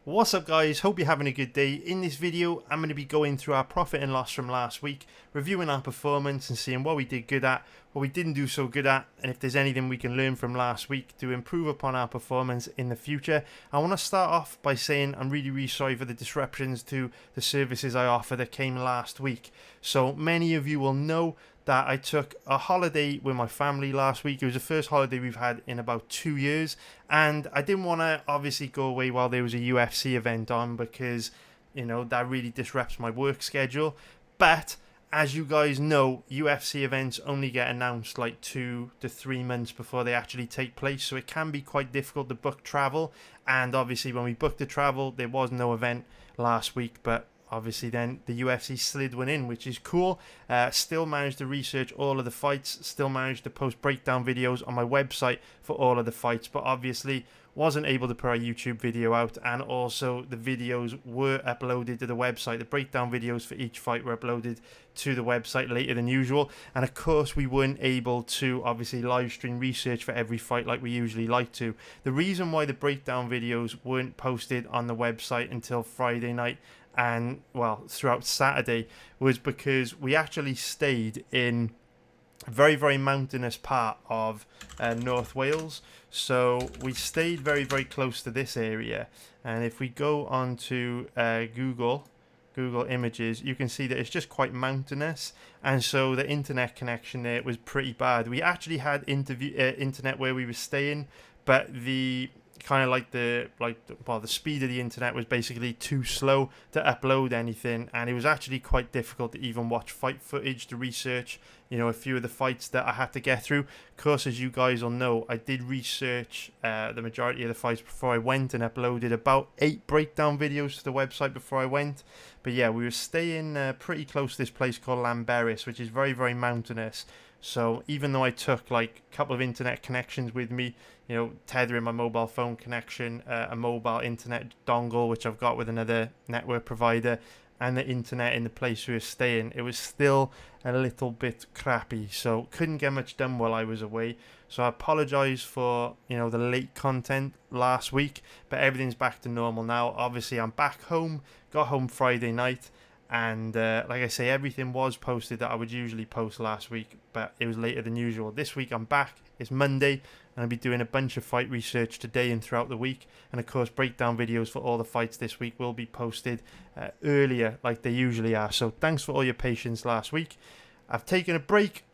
What's up guys, hope you're having a good day. In this video I'm going to be going through our profit and loss from last week, reviewing our performance and seeing what we did good at, what we didn't do so good at, and if there's anything we can learn from last week to improve upon our performance in the future. I want to start off by saying I'm really sorry for the disruptions to the services I offer that came last week. So many of you will know that I took a holiday with my family last week. It was the first holiday we've had in about 2 years, and I didn't want to obviously go away while there was a UFC event on because, you know, that really disrupts my work schedule. But as you guys know, UFC events only get announced like 2 to 3 months before they actually take place, so it can be quite difficult to book travel. And obviously when we booked the travel, there was no event last week, but obviously then the UFC slid one in, which is cool. Still managed to research all of the fights, still managed to post breakdown videos on my website for all of the fights, but obviously wasn't able to put a YouTube video out, and also the videos were uploaded to the website. The breakdown videos for each fight were uploaded to the website later than usual, and of course we weren't able to obviously live stream research for every fight like we usually like to. The reason why the breakdown videos weren't posted on the website until Friday night and well throughout Saturday was because we actually stayed in a very mountainous part of North Wales. So we stayed very close to this area, and if we go on to Google Images, you can see that it's just quite mountainous, and so the internet connection there was pretty bad. We actually had internet where we were staying, but the kind of the speed of the internet was basically too slow to upload anything, and it was actually quite difficult to even watch fight footage to research, you know, a few of the fights that I had to get through. Of course, as you guys will know, I did research the majority of the fights before I went and uploaded about 8 breakdown videos to the website before I went. But yeah, we were staying pretty close to this place called Lamberis, which is very mountainous. So even though I took like a couple of internet connections with me, you know, tethering my mobile phone connection, a mobile internet dongle, which I've got with another network provider, and the internet in the place we were staying, it was still a little bit crappy. So couldn't get much done while I was away. So I apologise for, you know, the late content last week, but everything's back to normal now. Obviously I'm back home, got home Friday night, and like I say, everything was posted that I would usually post last week, but it was later than usual. This week I'm back, it's Monday, and I'll be doing a bunch of fight research today and throughout the week, and of course breakdown videos for all the fights this week will be posted earlier like they usually are. So thanks for all your patience last week. I've taken a break,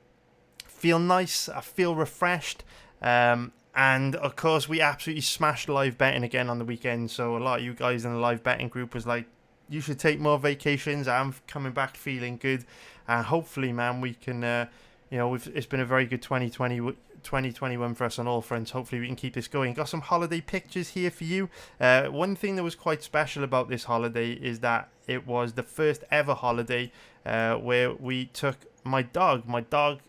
feel nice, I feel refreshed, and of course we absolutely smashed live betting again on the weekend. So a lot of you guys in the live betting group was like, you should take more vacations. I'm coming back feeling good, and hopefully, man, we can, you know, it's been a very good 2021 for us on all fronts. Hopefully we can keep this going. Got some holiday pictures here for you. One thing that was quite special about this holiday is that it was the first ever holiday where we took my dog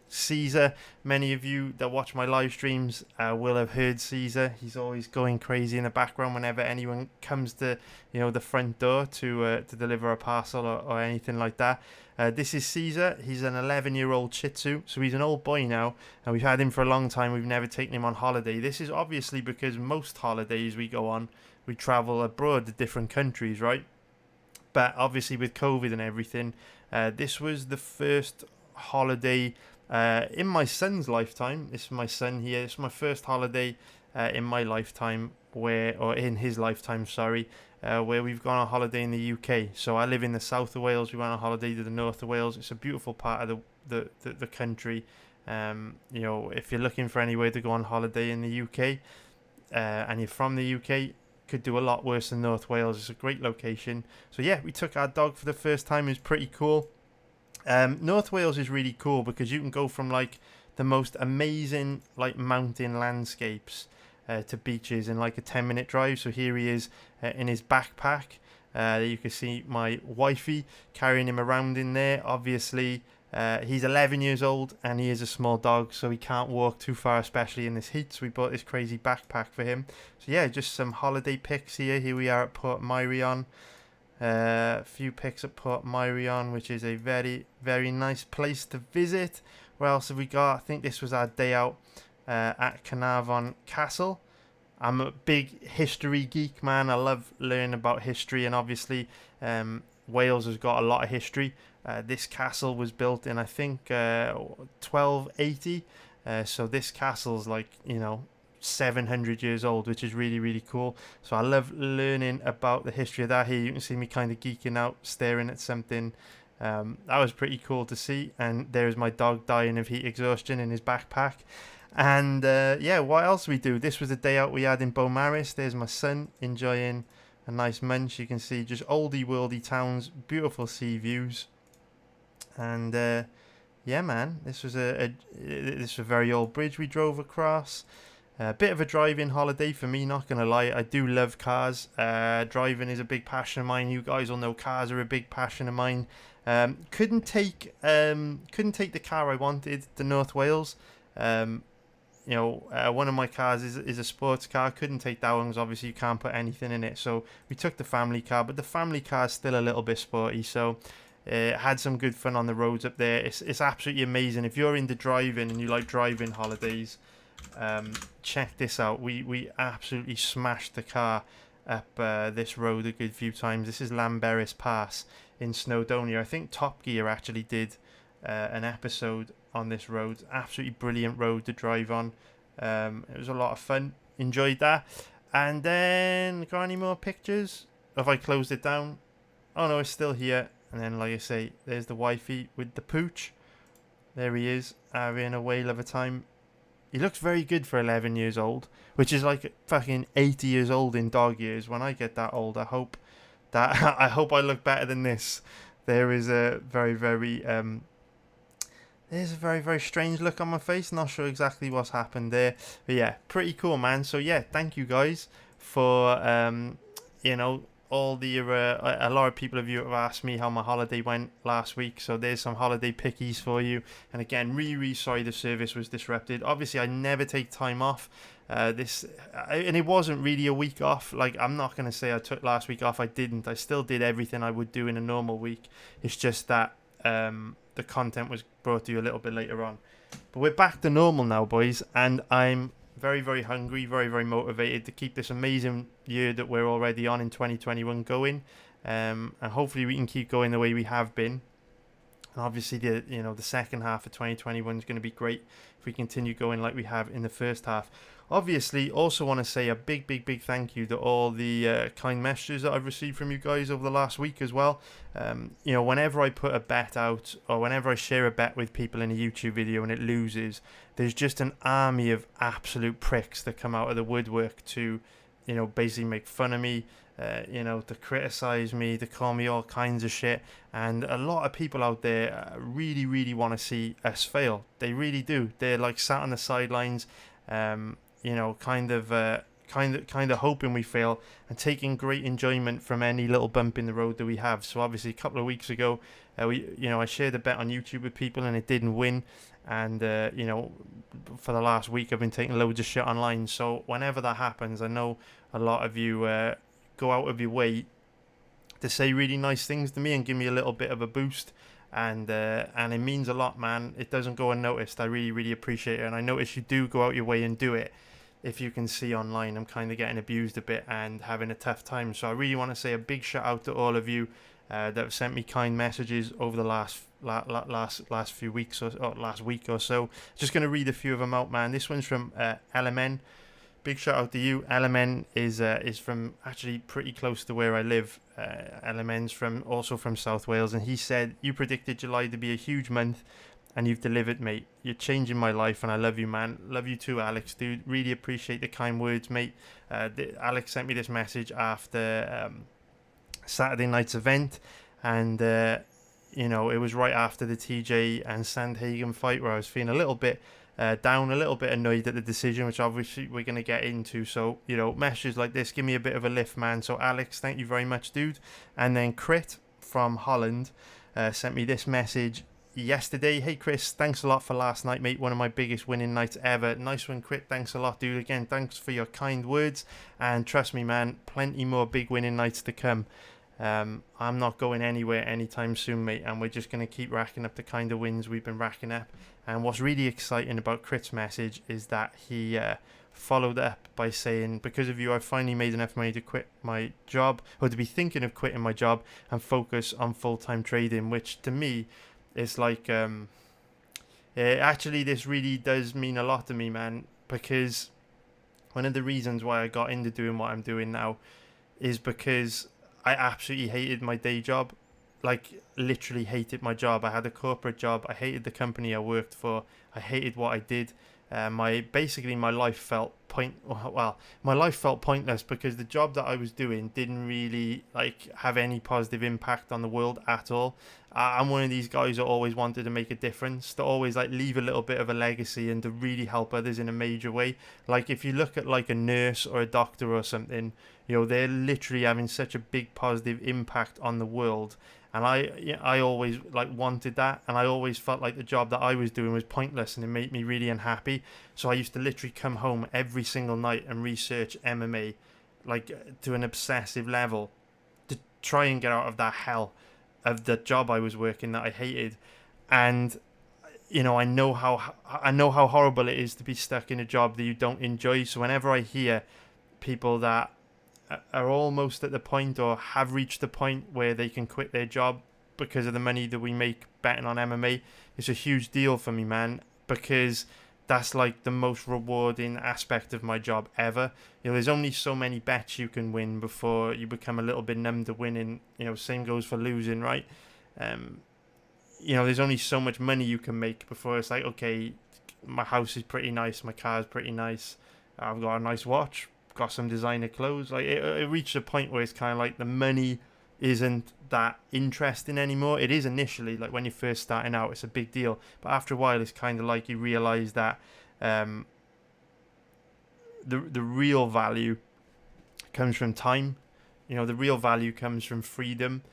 Caesar. Many of you that watch my live streams will have heard Caesar. He's always going crazy in the background whenever anyone comes to, you know, the front door to deliver a parcel or anything like that. This is Caesar. He's an 11-year-old Shih Tzu, so he's an old boy now, and we've had him for a long time. We've never taken him on holiday. This is obviously because most holidays we go on, we travel abroad to different countries, right? But obviously with COVID and everything, this was the first holiday in my son's lifetime. This is my son here. It's my first holiday in my lifetime in his lifetime, where we've gone on holiday in the UK. So I live in the south of Wales. We went on holiday to the north of Wales. It's a beautiful part of the country. You know, if you're looking for anywhere to go on holiday in the UK, and you're from the UK, could do a lot worse than North Wales. It's a great location. So yeah, we took our dog for the first time. It was pretty cool. North Wales is really cool because you can go from like the most amazing like mountain landscapes to beaches in like a 10-minute drive. So here he is in his backpack. You can see my wifey carrying him around in there. Obviously he's 11 years old and he is a small dog, so he can't walk too far, especially in this heat. So we bought this crazy backpack for him. So yeah, just some holiday pics here. Here we are at Port Meirion. A few pics at Port Meirion, which is a very nice place to visit. What else have we got? I think this was our day out at Carnarvon Castle. I'm a big history geek, man. I love learning about history, and obviously Wales has got a lot of history. This castle was built in, I think, 1280. So this castle's like, 700 years old, which is really, really cool. So I love learning about the history of that. Here you can see me kind of geeking out, staring at something. That was pretty cool to see. And there's my dog dying of heat exhaustion in his backpack. And yeah, what else we do? This was a day out we had in Beaumaris. There's my son enjoying a nice munch. You can see just oldie worldy towns, beautiful sea views. And yeah, man, this was a very old bridge we drove across. A bit of a driving holiday for me, not gonna lie. I do love cars. Driving is a big passion of mine. You guys all know cars are a big passion of mine. Couldn't take the car I wanted, the North Wales. One of my cars is a sports car. Couldn't take that one because obviously you can't put anything in it. So we took the family car, but the family car is still a little bit sporty. So had some good fun on the roads up there. It's absolutely amazing. If you're into driving and you like driving holidays, check this out. We absolutely smashed the car up this road a good few times. This is Lamberis Pass in Snowdonia. I think Top Gear actually did an episode on this road. Absolutely brilliant road to drive on. It was a lot of fun. Enjoyed that. And then got any more pictures? Have I closed it down? Oh no, it's still here. And then, like I say, there's the wifey with the pooch. There he is, having a whale of a time. He looks very good for 11 years old, which is like fucking 80 years old in dog years. When I get that old, I hope I look better than this. There is a very, very there's a very, very strange look on my face. Not sure exactly what's happened there, but yeah, pretty cool, man. So yeah, thank you guys for all the a lot of people of you have asked me how my holiday went last week, so there's some holiday pickies for you. And again, really sorry the service was disrupted. Obviously I never take time off, and it wasn't really a week off. Like, I'm not going to say I took last week off. I didn't. I still did everything I would do in a normal week. It's just that the content was brought to you a little bit later on. But we're back to normal now, boys, and I'm very, very hungry, very, very motivated to keep this amazing year that we're already on in 2021 going, and hopefully we can keep going the way we have been. And obviously the second half of 2021 is going to be great if we continue going like we have in the first half. Obviously, also want to say a big, big, big thank you to all the kind messages that I've received from you guys over the last week as well. Whenever I put a bet out, or whenever I share a bet with people in a YouTube video and it loses, there's just an army of absolute pricks that come out of the woodwork to, basically make fun of me, to criticize me, to call me all kinds of shit. And a lot of people out there really, really want to see us fail. They really do. They're like sat on the sidelines, kind of hoping we fail and taking great enjoyment from any little bump in the road that we have. So obviously a couple of weeks ago, I shared a bet on YouTube with people and it didn't win. And for the last week I've been taking loads of shit online. So whenever that happens, I know a lot of you go out of your way to say really nice things to me and give me a little bit of a boost. And it means a lot, man. It doesn't go unnoticed. I really, really appreciate it. And I notice you do go out your way and do it. If you can see online, I'm kind of getting abused a bit and having a tough time. So I really want to say a big shout out to all of you that have sent me kind messages over the last few weeks or last week or so. Just going to read a few of them out, man. This one's from LMN. Big shout out to you. LMN is from actually pretty close to where I live. LMN's also from South Wales, and he said, "You predicted July to be a huge month, and you've delivered, mate. You're changing my life, and I love you, man. Love you too, Alex, dude. Really appreciate the kind words, mate." Alex sent me this message after Saturday night's event, and it was right after the TJ and Sandhagen fight where I was feeling a little bit down, a little bit annoyed at the decision, which obviously we're going to get into. So, messages like this give me a bit of a lift, man. So Alex, thank you very much, dude. And then Crit from Holland sent me this message yesterday. "Hey Chris, thanks a lot for last night, mate. One of my biggest winning nights ever." Nice one, Crit. Thanks a lot, dude. Again, thanks for your kind words, and trust me, man, plenty more big winning nights to come. I'm not going anywhere anytime soon, mate, and we're just going to keep racking up the kind of wins we've been racking up. And what's really exciting about Crit's message is that he followed up by saying, because of you, I finally made enough money to quit my job, or to be thinking of quitting my job and focus on full-time trading, which to me is like, actually, this really does mean a lot to me, man, because one of the reasons why I got into doing what I'm doing now is because I absolutely hated my day job. Like, literally hated my job. I had a corporate job. I hated the company I worked for. I hated what I did. My life felt my life felt pointless because the job that I was doing didn't really like have any positive impact on the world at all. I'm one of these guys that always wanted to make a difference, to always like leave a little bit of a legacy and to really help others in a major way. Like if you look at like a nurse or a doctor or something, they're literally having such a big positive impact on the world. And I always like wanted that, and I always felt like the job that I was doing was pointless, and it made me really unhappy. So I used to literally come home every single night and research MMA, like to an obsessive level, to try and get out of that hell of the job I was working that I hated. And I know how horrible it is to be stuck in a job that you don't enjoy. So whenever I hear people that are almost at the point or have reached the point where they can quit their job because of the money that we make betting on MMA, it's a huge deal for me, man, because that's like the most rewarding aspect of my job ever. There's only so many bets you can win before you become a little bit numb to winning. Same goes for losing, right? There's only so much money you can make before it's like, okay, my house is pretty nice, my car's pretty nice, I've got a nice watch, got some designer clothes. Like it reached a point where it's kind of like the money isn't that interesting anymore. It is initially, like when you're first starting out, it's a big deal, but after a while it's kind of like you realize that the real value comes from time. The real value comes from freedom.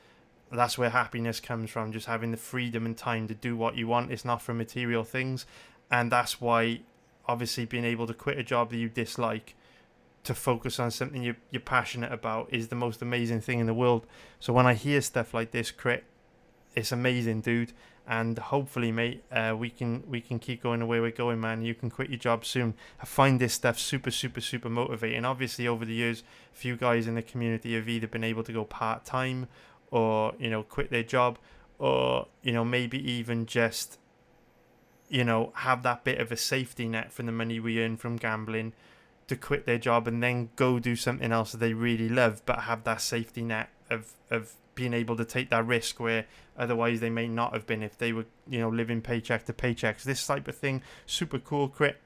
That's where happiness comes from, just having the freedom and time to do what you want. It's not from material things. And that's why obviously being able to quit a job that you dislike to focus on something you're passionate about is the most amazing thing in the world. So when I hear stuff like this, Crit, it's amazing, dude. And hopefully, mate, we can keep going the way we're going, man. You can quit your job soon. I find this stuff super, super, super motivating. Obviously, over the years, a few guys in the community have either been able to go part-time or, quit their job, or, maybe even just, have that bit of a safety net from the money we earn from gambling, to quit their job and then go do something else that they really love, but have that safety net of being able to take that risk where otherwise they may not have been if they were, living paycheck to paycheck. So this type of thing, super cool, Crit.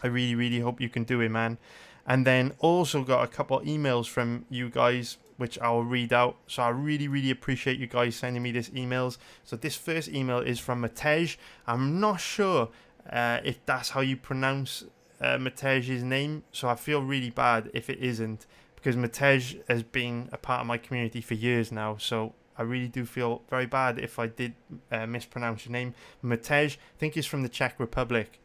I really, really hope you can do it, man. And then also got a couple of emails from you guys, which I'll read out. So I really, really appreciate you guys sending me these emails. So this first email is from Matej. I'm not sure if that's how you pronounce Matej's name, so I feel really bad if it isn't, because Matej has been a part of my community for years now, so I really do feel very bad if I did mispronounce your name. Matej, I think he's from the Czech Republic.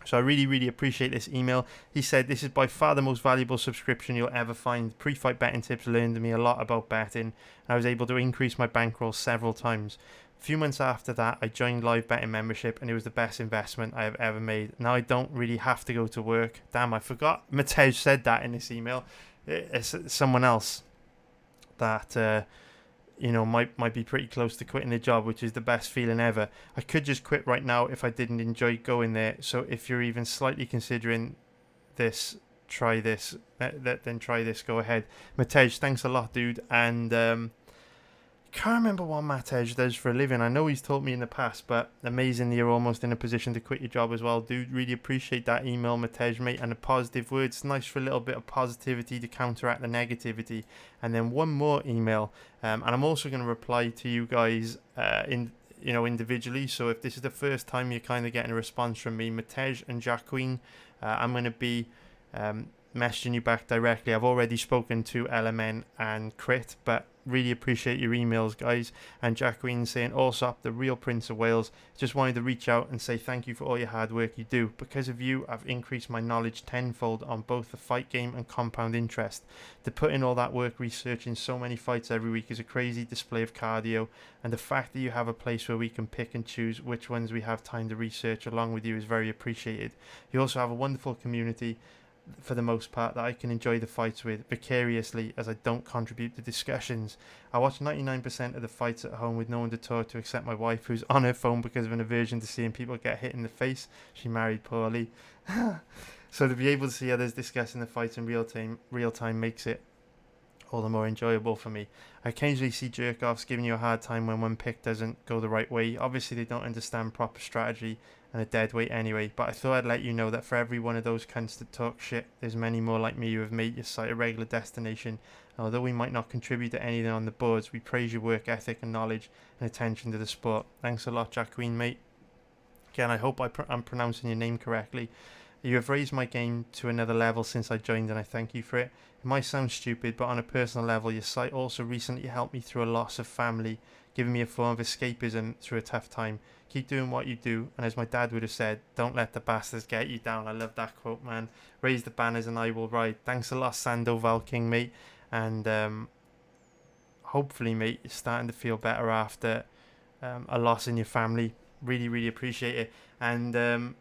So I really, really appreciate this email. He said, this is by far the most valuable subscription you'll ever find. Pre-fight betting tips learned me a lot about betting. I was able to increase my bankroll several times. A few months after that, I joined live betting membership, and it was the best investment I have ever made. Now I don't really have to go to work. Damn, I forgot Matej said that in this email. It's someone else that might be pretty close to quitting the job, which is the best feeling ever. I could just quit right now if I didn't enjoy going there. So if you're even slightly considering this, try this. Then try this. Go ahead. Matej, thanks a lot, dude. And can't remember what Matej does for a living. I know he's told me in the past, but amazingly, you're almost in a position to quit your job as well, dude. Really appreciate that email, Matej, mate, and the positive words. Nice for a little bit of positivity to counteract the negativity. And then one more email, and I'm also going to reply to you guys individually. So if this is the first time you're kind of getting a response from me, Matej and Jacqueline, I'm going to be messaging you back directly. I've already spoken to LMN and Crit, but really appreciate your emails, guys. And Jack Green saying, also up the real Prince of Wales, just wanted to reach out and say thank you for all your hard work you do. Because of you, I've increased my knowledge tenfold on both the fight game and compound interest. To put in all that work researching so many fights every week is a crazy display of cardio, and the fact that you have a place where we can pick and choose which ones we have time to research along with you is very appreciated. You also have a wonderful community for the most part that I can enjoy the fights with vicariously, as I don't contribute to discussions. I watch 99% of the fights at home with no one to talk to except my wife, who's on her phone because of an aversion to seeing people get hit in the face. She married poorly. So to be able to see others discussing the fights in real time makes it all the more enjoyable for me. I occasionally see jerk-offs giving you a hard time when one pick doesn't go the right way. Obviously they don't understand proper strategy and a dead weight anyway, but I thought I'd let you know that for every one of those cunts that talk shit, there's many more like me who have made your site a regular destination. And although we might not contribute to anything on the boards, we praise your work ethic and knowledge and attention to the sport. Thanks a lot, Jack Queen, mate. Again, I hope I'm pronouncing your name correctly. You have raised my game to another level since I joined, and I thank you for it. It might sound stupid, but on a personal level, your site also recently helped me through a loss of family, giving me a form of escapism through a tough time. Keep doing what you do, and as my dad would have said, don't let the bastards get you down. I love that quote, man. Raise the banners and I will ride. Thanks a lot, Sando Val King, mate. And hopefully, mate, you're starting to feel better after a loss in your family. Really, really appreciate it. And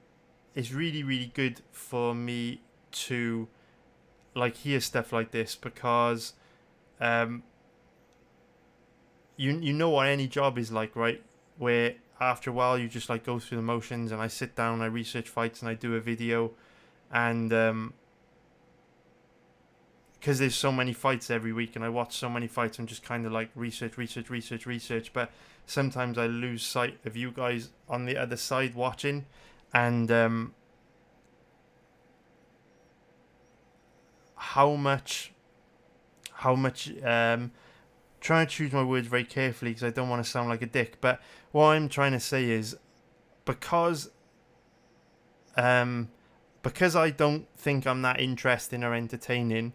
it's really, really good for me to hear stuff like this, because you know what any job is like, right? Where after a while you just go through the motions, and I sit down, I research fights, and I do a video, and because there's so many fights every week and I watch so many fights, I'm just kind of research, but sometimes I lose sight of you guys on the other side watching, and how much trying to choose my words very carefully because I don't want to sound like a dick, but what I'm trying to say is because I don't think I'm that interesting or entertaining,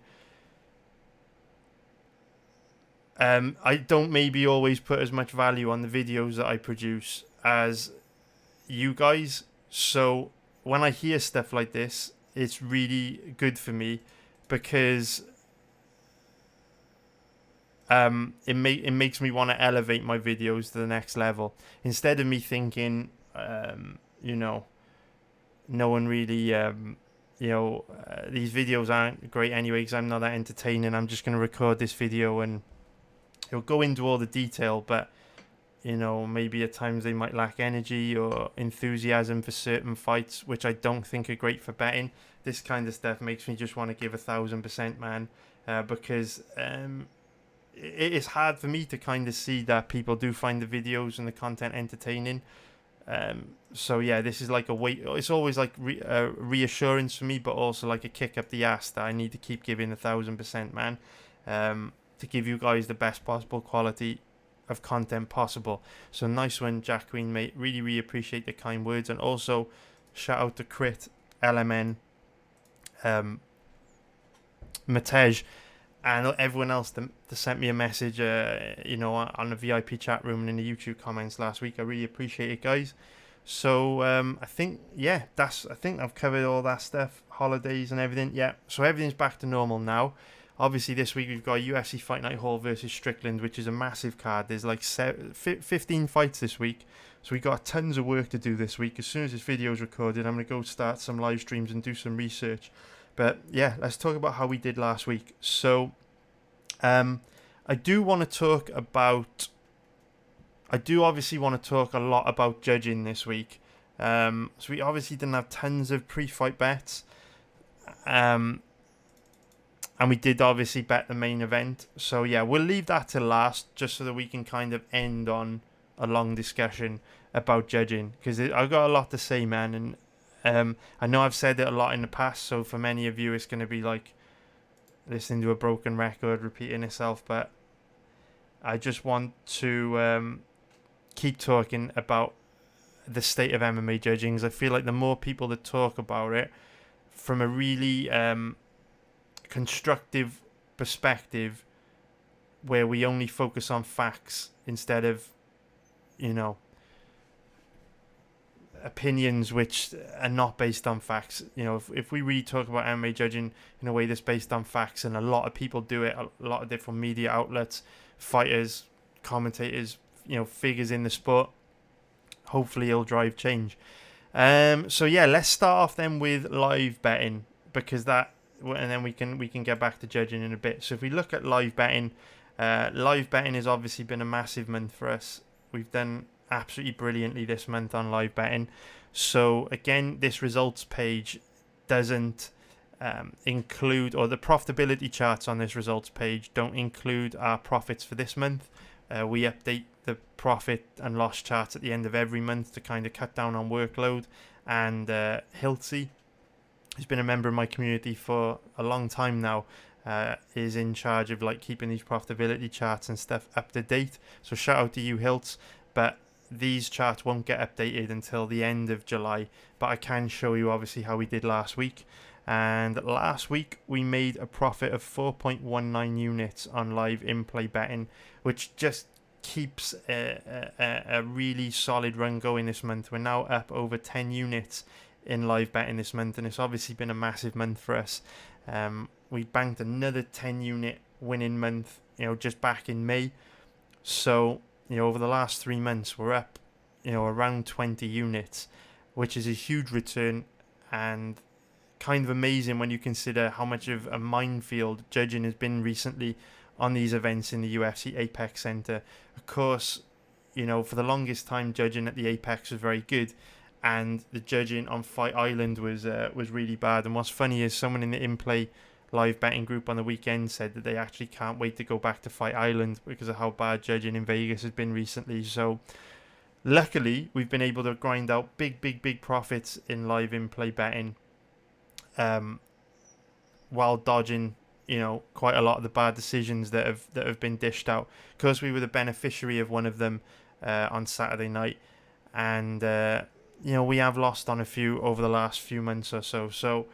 I don't maybe always put as much value on the videos that I produce as you guys. So when I hear stuff like this, it's really good for me, because it makes me want to elevate my videos to the next level, instead of me thinking no one really these videos aren't great anyway because I'm not that entertaining. I'm just going to record this video and it'll go into all the detail, but maybe at times they might lack energy or enthusiasm for certain fights, which I don't think are great for betting. This kind of stuff makes me just want to give 1,000%, man, because it is hard for me to kind of see that people do find the videos and the content entertaining. So yeah, this is like a weight. It's always reassurance for me, but also like a kick up the ass that I need to keep giving 1,000%, man, to give you guys the best possible quality of content possible. So nice one, Jack Queen, mate. Really, really appreciate the kind words, and also shout out to Crit, LMN, Matej, and everyone else that sent me a message, on the VIP chat room and in the YouTube comments last week. I really appreciate it, guys. So I think I've covered all that stuff, holidays and everything. Yeah, so everything's back to normal now. Obviously, this week we've got UFC Fight Night Hall versus Strickland, which is a massive card. There's 15 fights this week, so we got tons of work to do this week. As soon as this video is recorded, I'm going to go start some live streams and do some research. But yeah, let's talk about how we did last week. So I do obviously want to talk a lot about judging this week. So we obviously didn't have tons of pre-fight bets. And we did obviously bet the main event. So yeah, we'll leave that to last, just so that we can kind of end on a long discussion about judging, because I've got a lot to say, man. And I know I've said it a lot in the past, so for many of you it's going to be like listening to a broken record repeating itself, but I just want to keep talking about the state of MMA judging, because I feel like the more people that talk about it from a really constructive perspective where we only focus on facts instead of, you know, opinions which are not based on facts. You know, if we really talk about MMA judging in a way that's based on facts, and a lot of people do it, a lot of different media outlets, fighters, commentators, you know, figures in the sport, hopefully it'll drive change. So yeah, let's start off then with live betting, because that, and then we can get back to judging in a bit. So if we look at live betting has obviously been a massive month for us. We've done absolutely brilliantly this month on live betting. So again, this results page doesn't include, or the profitability charts on this results page don't include our profits for this month. We update the profit and loss charts at the end of every month to kind of cut down on workload. And Hiltsy, who's been a member of my community for a long time now, is in charge of like keeping these profitability charts and stuff up to date. So shout out to you, Hilts. But these charts won't get updated until the end of July. But I can show you obviously how we did last week. And last week we made a profit of 4.19 units on live in-play betting, which just keeps a really solid run going this month. We're now up over 10 units in live betting this month, and it's obviously been a massive month for us. We banked another 10 unit winning month, you know, just back in May. So, you know, over the last 3 months, we're up, you know, around 20 units, which is a huge return and kind of amazing when you consider how much of a minefield judging has been recently on these events in the UFC Apex Center. Of course, you know, for the longest time, judging at the Apex was very good, and the judging on Fight Island was really bad. And what's funny is someone in the in-play live betting group on the weekend said that they actually can't wait to go back to Fight Island because of how bad judging in Vegas has been recently. So luckily, we've been able to grind out big profits in live in-play betting, while dodging, you know, quite a lot of the bad decisions that have been dished out. Of course, we were the beneficiary of one of them on Saturday night, and you know, we have lost on a few over the last few months or so. So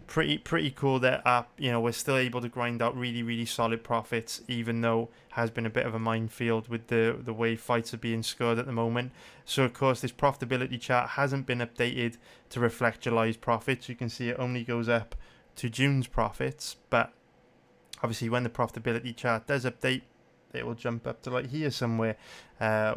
pretty cool that you know, we're still able to grind out really solid profits, even though it has been a bit of a minefield with the way fights are being scored at the moment. So of course, this profitability chart hasn't been updated to reflect July's profits. You can see it only goes up to June's profits, but obviously when the profitability chart does update, it will jump up to like here somewhere,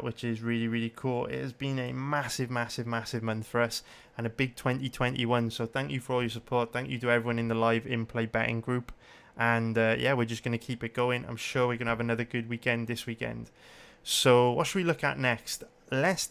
which is really cool. It has been a massive month for us, and a big 2021. So thank you for all your support. Thank you to everyone in the live in-play betting group. And yeah, we're just going to keep it going. I'm sure we're going to have another good weekend this weekend. So what should we look at next? Let's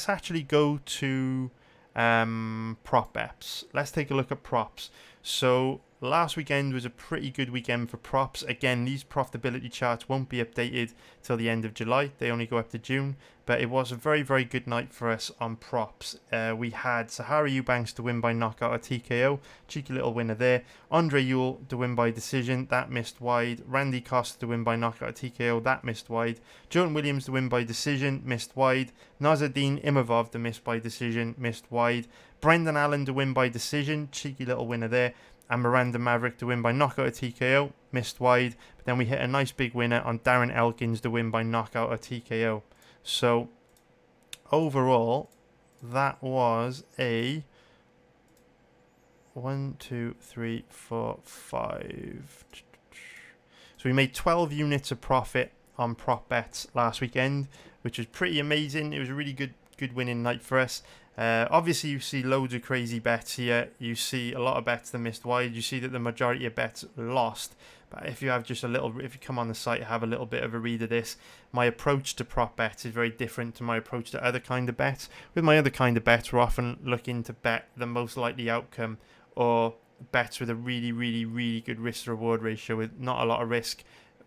actually go to prop bets. Let's take a look at props. So last weekend was a pretty good weekend for props. Again, these profitability charts won't be updated till the end of July. They only go up to June. But it was a very good night for us on props. We had Sahara Eubanks to win by knockout or TKO. Cheeky little winner there. Andre Ewell to win by decision. That missed wide. Randy Costa to win by knockout or TKO. That missed wide. Jordan Williams to win by decision. Missed wide. Nazardine Imavov to miss by decision. Missed wide. Brendan Allen to win by decision. Cheeky little winner there. And Miranda Maverick to win by knockout or TKO. Missed wide. But then we hit a nice big winner on Darren Elkins to win by knockout or TKO. So overall, that was a 1, 2, 3, 4, 5. So we made 12 units of profit on prop bets last weekend, which was pretty amazing. It was a really good winning night for us. Obviously, you see loads of crazy bets here. You see a lot of bets that missed wide. You see that the majority of bets lost. But if you have just if you come on the site and have a little bit of a read of this, my approach to prop bets is very different to my approach to other kind of bets. With my other kind of bets, we're often looking to bet the most likely outcome, or bets with a really good risk to reward ratio with not a lot of risk,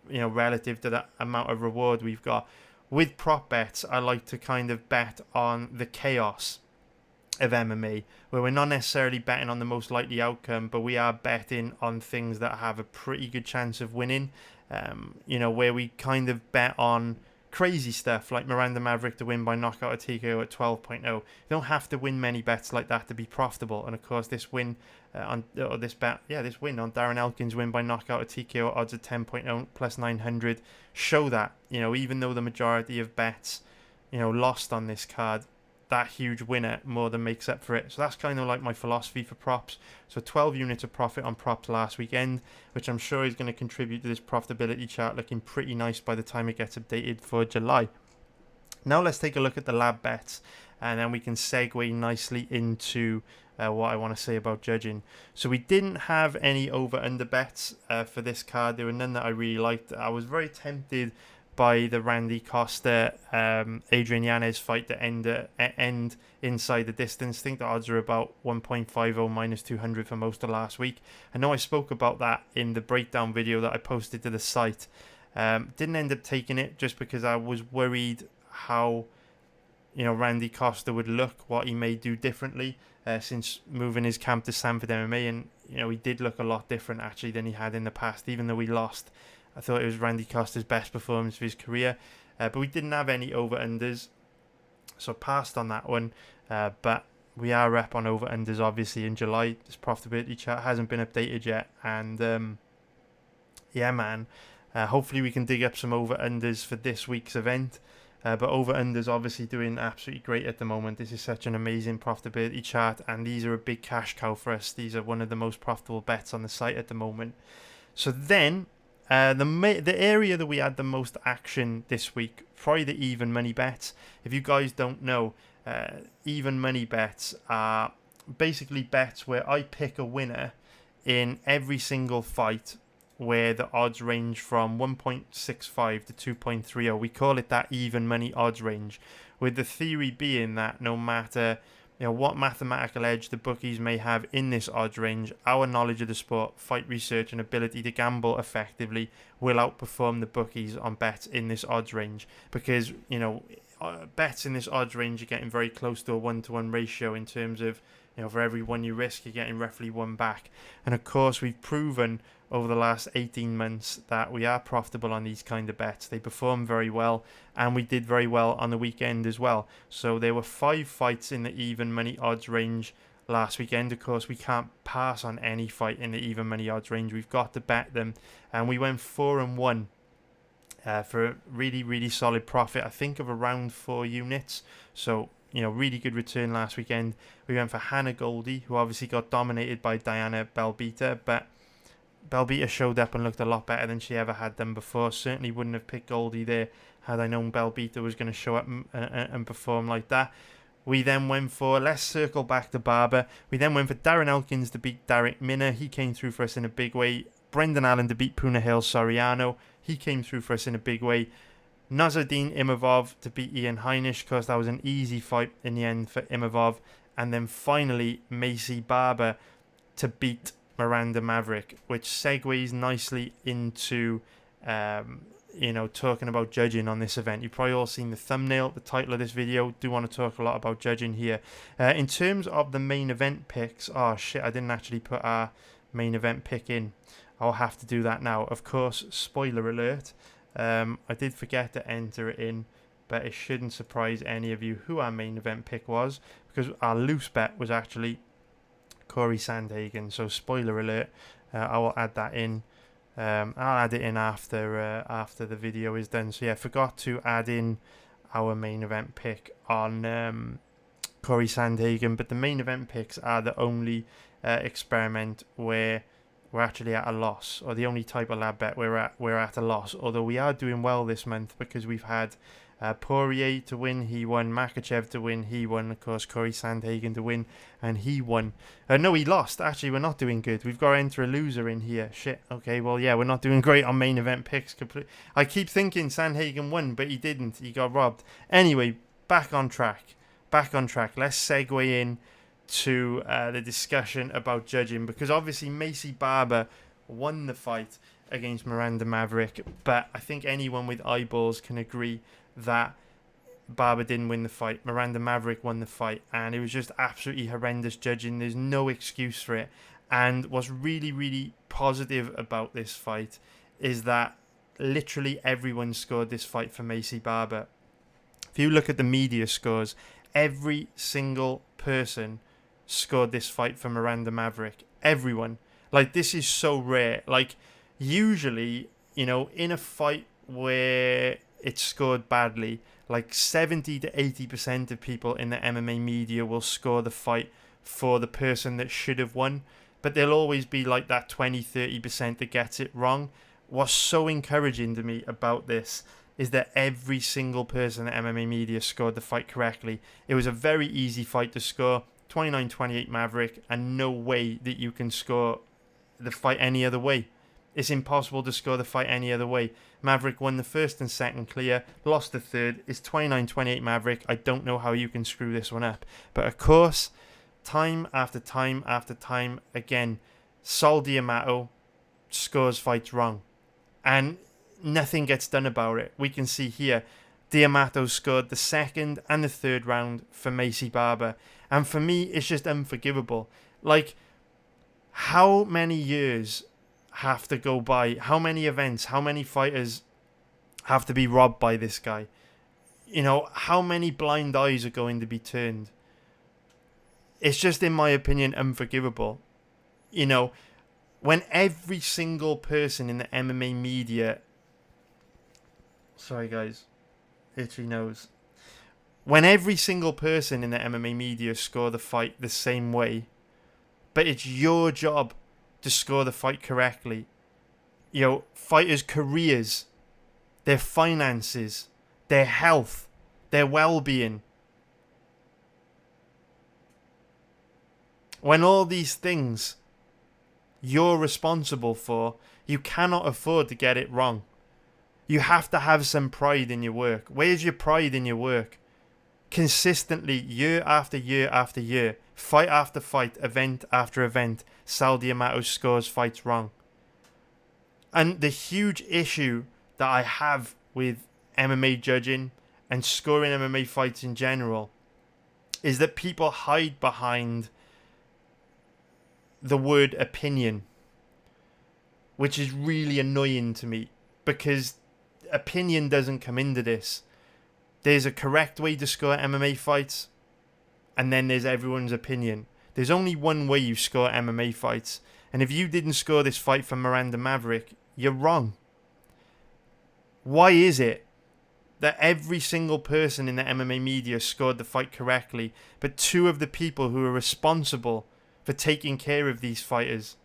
you know, relative to that amount of reward we've got. With prop bets, I like to kind of bet on the chaos of MMA, where we're not necessarily betting on the most likely outcome, but we are betting on things that have a pretty good chance of winning. You know, where we kind of bet on crazy stuff like Miranda Maverick to win by knockout or TKO at 12.0. You don't have to win many bets like that to be profitable. And of course, this win this win on Darren Elkins win by knockout or TKO odds at 10.0 plus 900 show that, even though the majority of bets, lost on this card, that huge winner more than makes up for it. So that's kind of like my philosophy for props. So 12 units of profit on props last weekend, which I'm sure is going to contribute to this profitability chart looking pretty nice by the time it gets updated for July. Now let's take a look at the lab bets, and then we can segue nicely into what I want to say about judging. So we didn't have any over-under bets for this card. There were none that I really liked. I was very tempted by the Randy Costa Adrian Yanez fight to end inside the distance. I think the odds are about 1.50 minus 200 for most of last week. I know I spoke about that in the breakdown video that I posted to the site. Didn't end up taking it just because I was worried how Randy Costa would look, what he may do differently since moving his camp to Sanford MMA, and he did look a lot different actually than he had in the past. Even though he lost, I thought it was Randy Costa's best performance of his career, but we didn't have any over-unders, so passed on that one. But we are up on over-unders obviously in July. This profitability chart hasn't been updated yet, and yeah man, hopefully we can dig up some over-unders for this week's event. But over-unders obviously doing absolutely great at the moment. This is such an amazing profitability chart, and these are a big cash cow for us. These are one of the most profitable bets on the site at the moment. So then the area that we had the most action this week, probably the even money bets. If you guys don't know, even money bets are basically bets where I pick a winner in every single fight where the odds range from 1.65 to 2.30. We call it that even money odds range, with the theory being that no matter what mathematical edge the bookies may have in this odds range, our knowledge of the sport, fight research, and ability to gamble effectively will outperform the bookies on bets in this odds range, because bets in this odds range are getting very close to a 1-to-1 ratio in terms of for every one you risk, you're getting roughly one back. And of course, we've proven over the last 18 months that we are profitable on these kind of bets. They perform very well, and we did very well on the weekend as well. So there were 5 fights in the even money odds range last weekend. Of course, we can't pass on any fight in the even money odds range. We've got to bet them, and we went 4-1 for a really, really solid profit, I think of around 4 units. So really good return last weekend. We went for Hannah Goldie, who obviously got dominated by Diana Belbita, but Belbita showed up and looked a lot better than she ever had done before. Certainly wouldn't have picked Goldie there had I known Belbita was going to show up and perform like that. We then went for, let's circle back to Barber. We then went for Darren Elkins to beat Derek Minner. He came through for us in a big way. Brendan Allen to beat Punahele Soriano. He came through for us in a big way. Nasruddin Imavov to beat Ian Heinisch, because that was an easy fight in the end for Imavov. And then finally, Macy Barber to beat Miranda Maverick, which segues nicely into talking about judging on this event. You've probably all seen the thumbnail, the title of this video. Do want to talk a lot about judging here. In terms of the main event picks, oh shit, I didn't actually put our main event pick in. I'll have to do that now. Of course, spoiler alert, I did forget to enter it in, but it shouldn't surprise any of you who our main event pick was, because our loose bet was actually Corey Sandhagen. So spoiler alert, I will add that in. I'll add it in after the video is done. So yeah, forgot to add in our main event pick on Corey Sandhagen, but the main event picks are the only experiment where we're actually at a loss, or the only type of lab bet we're at a loss. Although we are doing well this month, because we've had Poirier to win, he won. Makachev to win, he won. Of course, Corey Sandhagen to win, and he won. No, he lost. Actually, we're not doing good. We've got to enter a loser in here. Shit. Okay, well, yeah, we're not doing great on main event picks. I keep thinking Sandhagen won, but he didn't. He got robbed. Anyway, back on track. Let's segue in to the discussion about judging, because obviously Macy Barber won the fight against Miranda Maverick, but I think anyone with eyeballs can agree that Barber didn't win the fight. Miranda Maverick won the fight, and it was just absolutely horrendous judging. There's no excuse for it. And what's really, really positive about this fight is that literally everyone scored this fight for Macy Barber. If you look at the media scores, every single person scored this fight for Miranda Maverick. Everyone. Like, this is so rare. Like, usually, you know, in a fight where it's scored badly, like 70 to 80% of people in the MMA media will score the fight for the person that should have won. But there'll always be like that 20-30% that gets it wrong. What's so encouraging to me about this is that every single person at MMA media scored the fight correctly. It was a very easy fight to score. 29-28 Maverick, and no way that you can score the fight any other way. It's impossible to score the fight any other way. Maverick won the first and second clear, lost the third. It's 29-28 Maverick. I don't know how you can screw this one up. But of course, time after time after time again, Sal D'Amato scores fights wrong. And nothing gets done about it. We can see here, D'Amato scored the second and the third round for Macy Barber. And for me, it's just unforgivable. Like, how many years have to go by? How many events, how many fighters have to be robbed by this guy? You know, how many blind eyes are going to be turned? It's just, in my opinion, unforgivable. You know, when every single person in the MMA media... Sorry, guys. Itchy nose. When every single person in the MMA media score the fight the same way, but it's your job to score the fight correctly. You know, fighters' careers, their finances, their health, their well-being. When all these things you're responsible for, you cannot afford to get it wrong. You have to have some pride in your work. Where's your pride in your work? Consistently, year after year after year, fight after fight, event after event, Sal D'Amato scores fights wrong. And the huge issue that I have with MMA judging and scoring MMA fights in general is that people hide behind the word opinion, which is really annoying to me, because opinion doesn't come into this. There's a correct way to score MMA fights, and then there's everyone's opinion. There's only one way you score MMA fights, and if you didn't score this fight for Miranda Maverick, you're wrong. Why is it that every single person in the MMA media scored the fight correctly, but two of the people who are responsible for taking care of these fighters,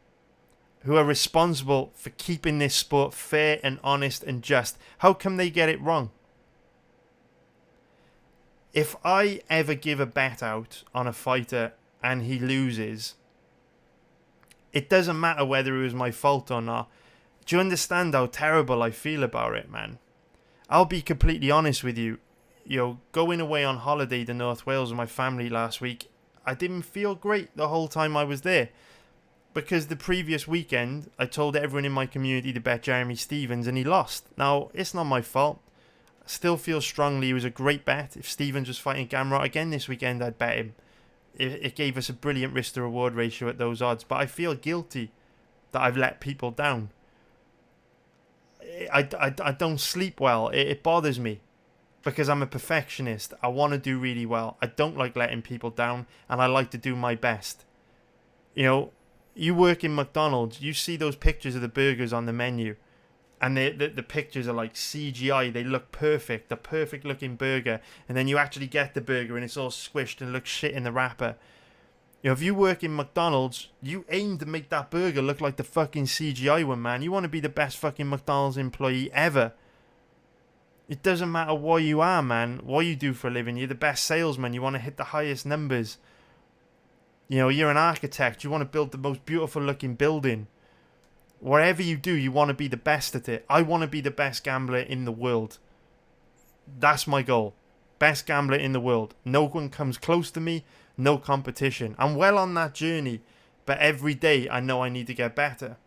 who are responsible for keeping this sport fair and honest and just, how come they get it wrong? If I ever give a bet out on a fighter and he loses, it doesn't matter whether it was my fault or not. Do you understand how terrible I feel about it, man? I'll be completely honest with you. You know, going away on holiday to North Wales with my family last week, I didn't feel great the whole time I was there. Because the previous weekend, I told everyone in my community to bet Jeremy Stephens and he lost. Now, it's not my fault. I still feel strongly it was a great bet. If Stephens was fighting Gamrot again this weekend, I'd bet him. It gave us a brilliant risk to reward ratio at those odds. But I feel guilty that I've let people down. I don't sleep well. It bothers me. Because I'm a perfectionist. I want to do really well. I don't like letting people down. And I like to do my best. You know, you work in McDonald's. You see those pictures of the burgers on the menu. And the pictures are like CGI. They look perfect. The perfect looking burger. And then you actually get the burger and it's all squished and looks shit in the wrapper. You know, if you work in McDonald's, you aim to make that burger look like the fucking CGI one, man. You want to be the best fucking McDonald's employee ever. It doesn't matter what you are, man. What you do for a living. You're the best salesman. You want to hit the highest numbers. You know, you're an architect. You want to build the most beautiful looking building. Whatever you do, you want to be the best at it. I want to be the best gambler in the world. That's my goal. Best gambler in the world. No one comes close to me. No competition. I'm well on that journey. But every day I know I need to get better.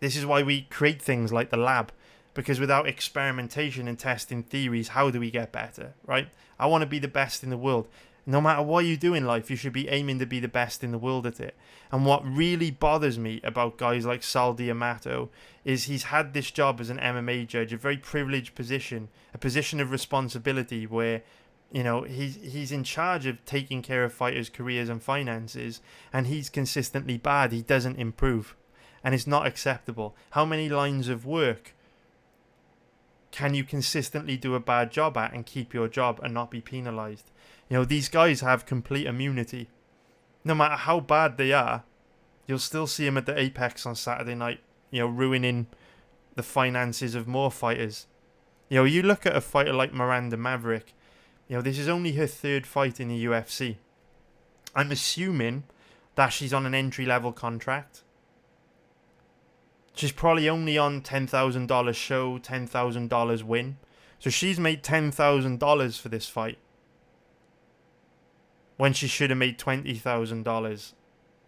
This is why we create things like the lab. Because without experimentation and testing theories, how do we get better, right? I want to be the best in the world. No matter what you do in life, you should be aiming to be the best in the world at it. And what really bothers me about guys like Sal D'Amato is he's had this job as an MMA judge, a very privileged position, a position of responsibility where, you know, he's in charge of taking care of fighters' careers and finances, and he's consistently bad. He doesn't improve, and it's not acceptable. How many lines of work can you consistently do a bad job at and keep your job and not be penalised? You know, these guys have complete immunity. No matter how bad they are, you'll still see them at the Apex on Saturday night, you know, ruining the finances of more fighters. You know, you look at a fighter like Miranda Maverick, you know, this is only her third fight in the UFC. I'm assuming that she's on an entry-level contract. She's probably only on $10,000 show, $10,000 win. So she's made $10,000 for this fight, when she should have made $20,000.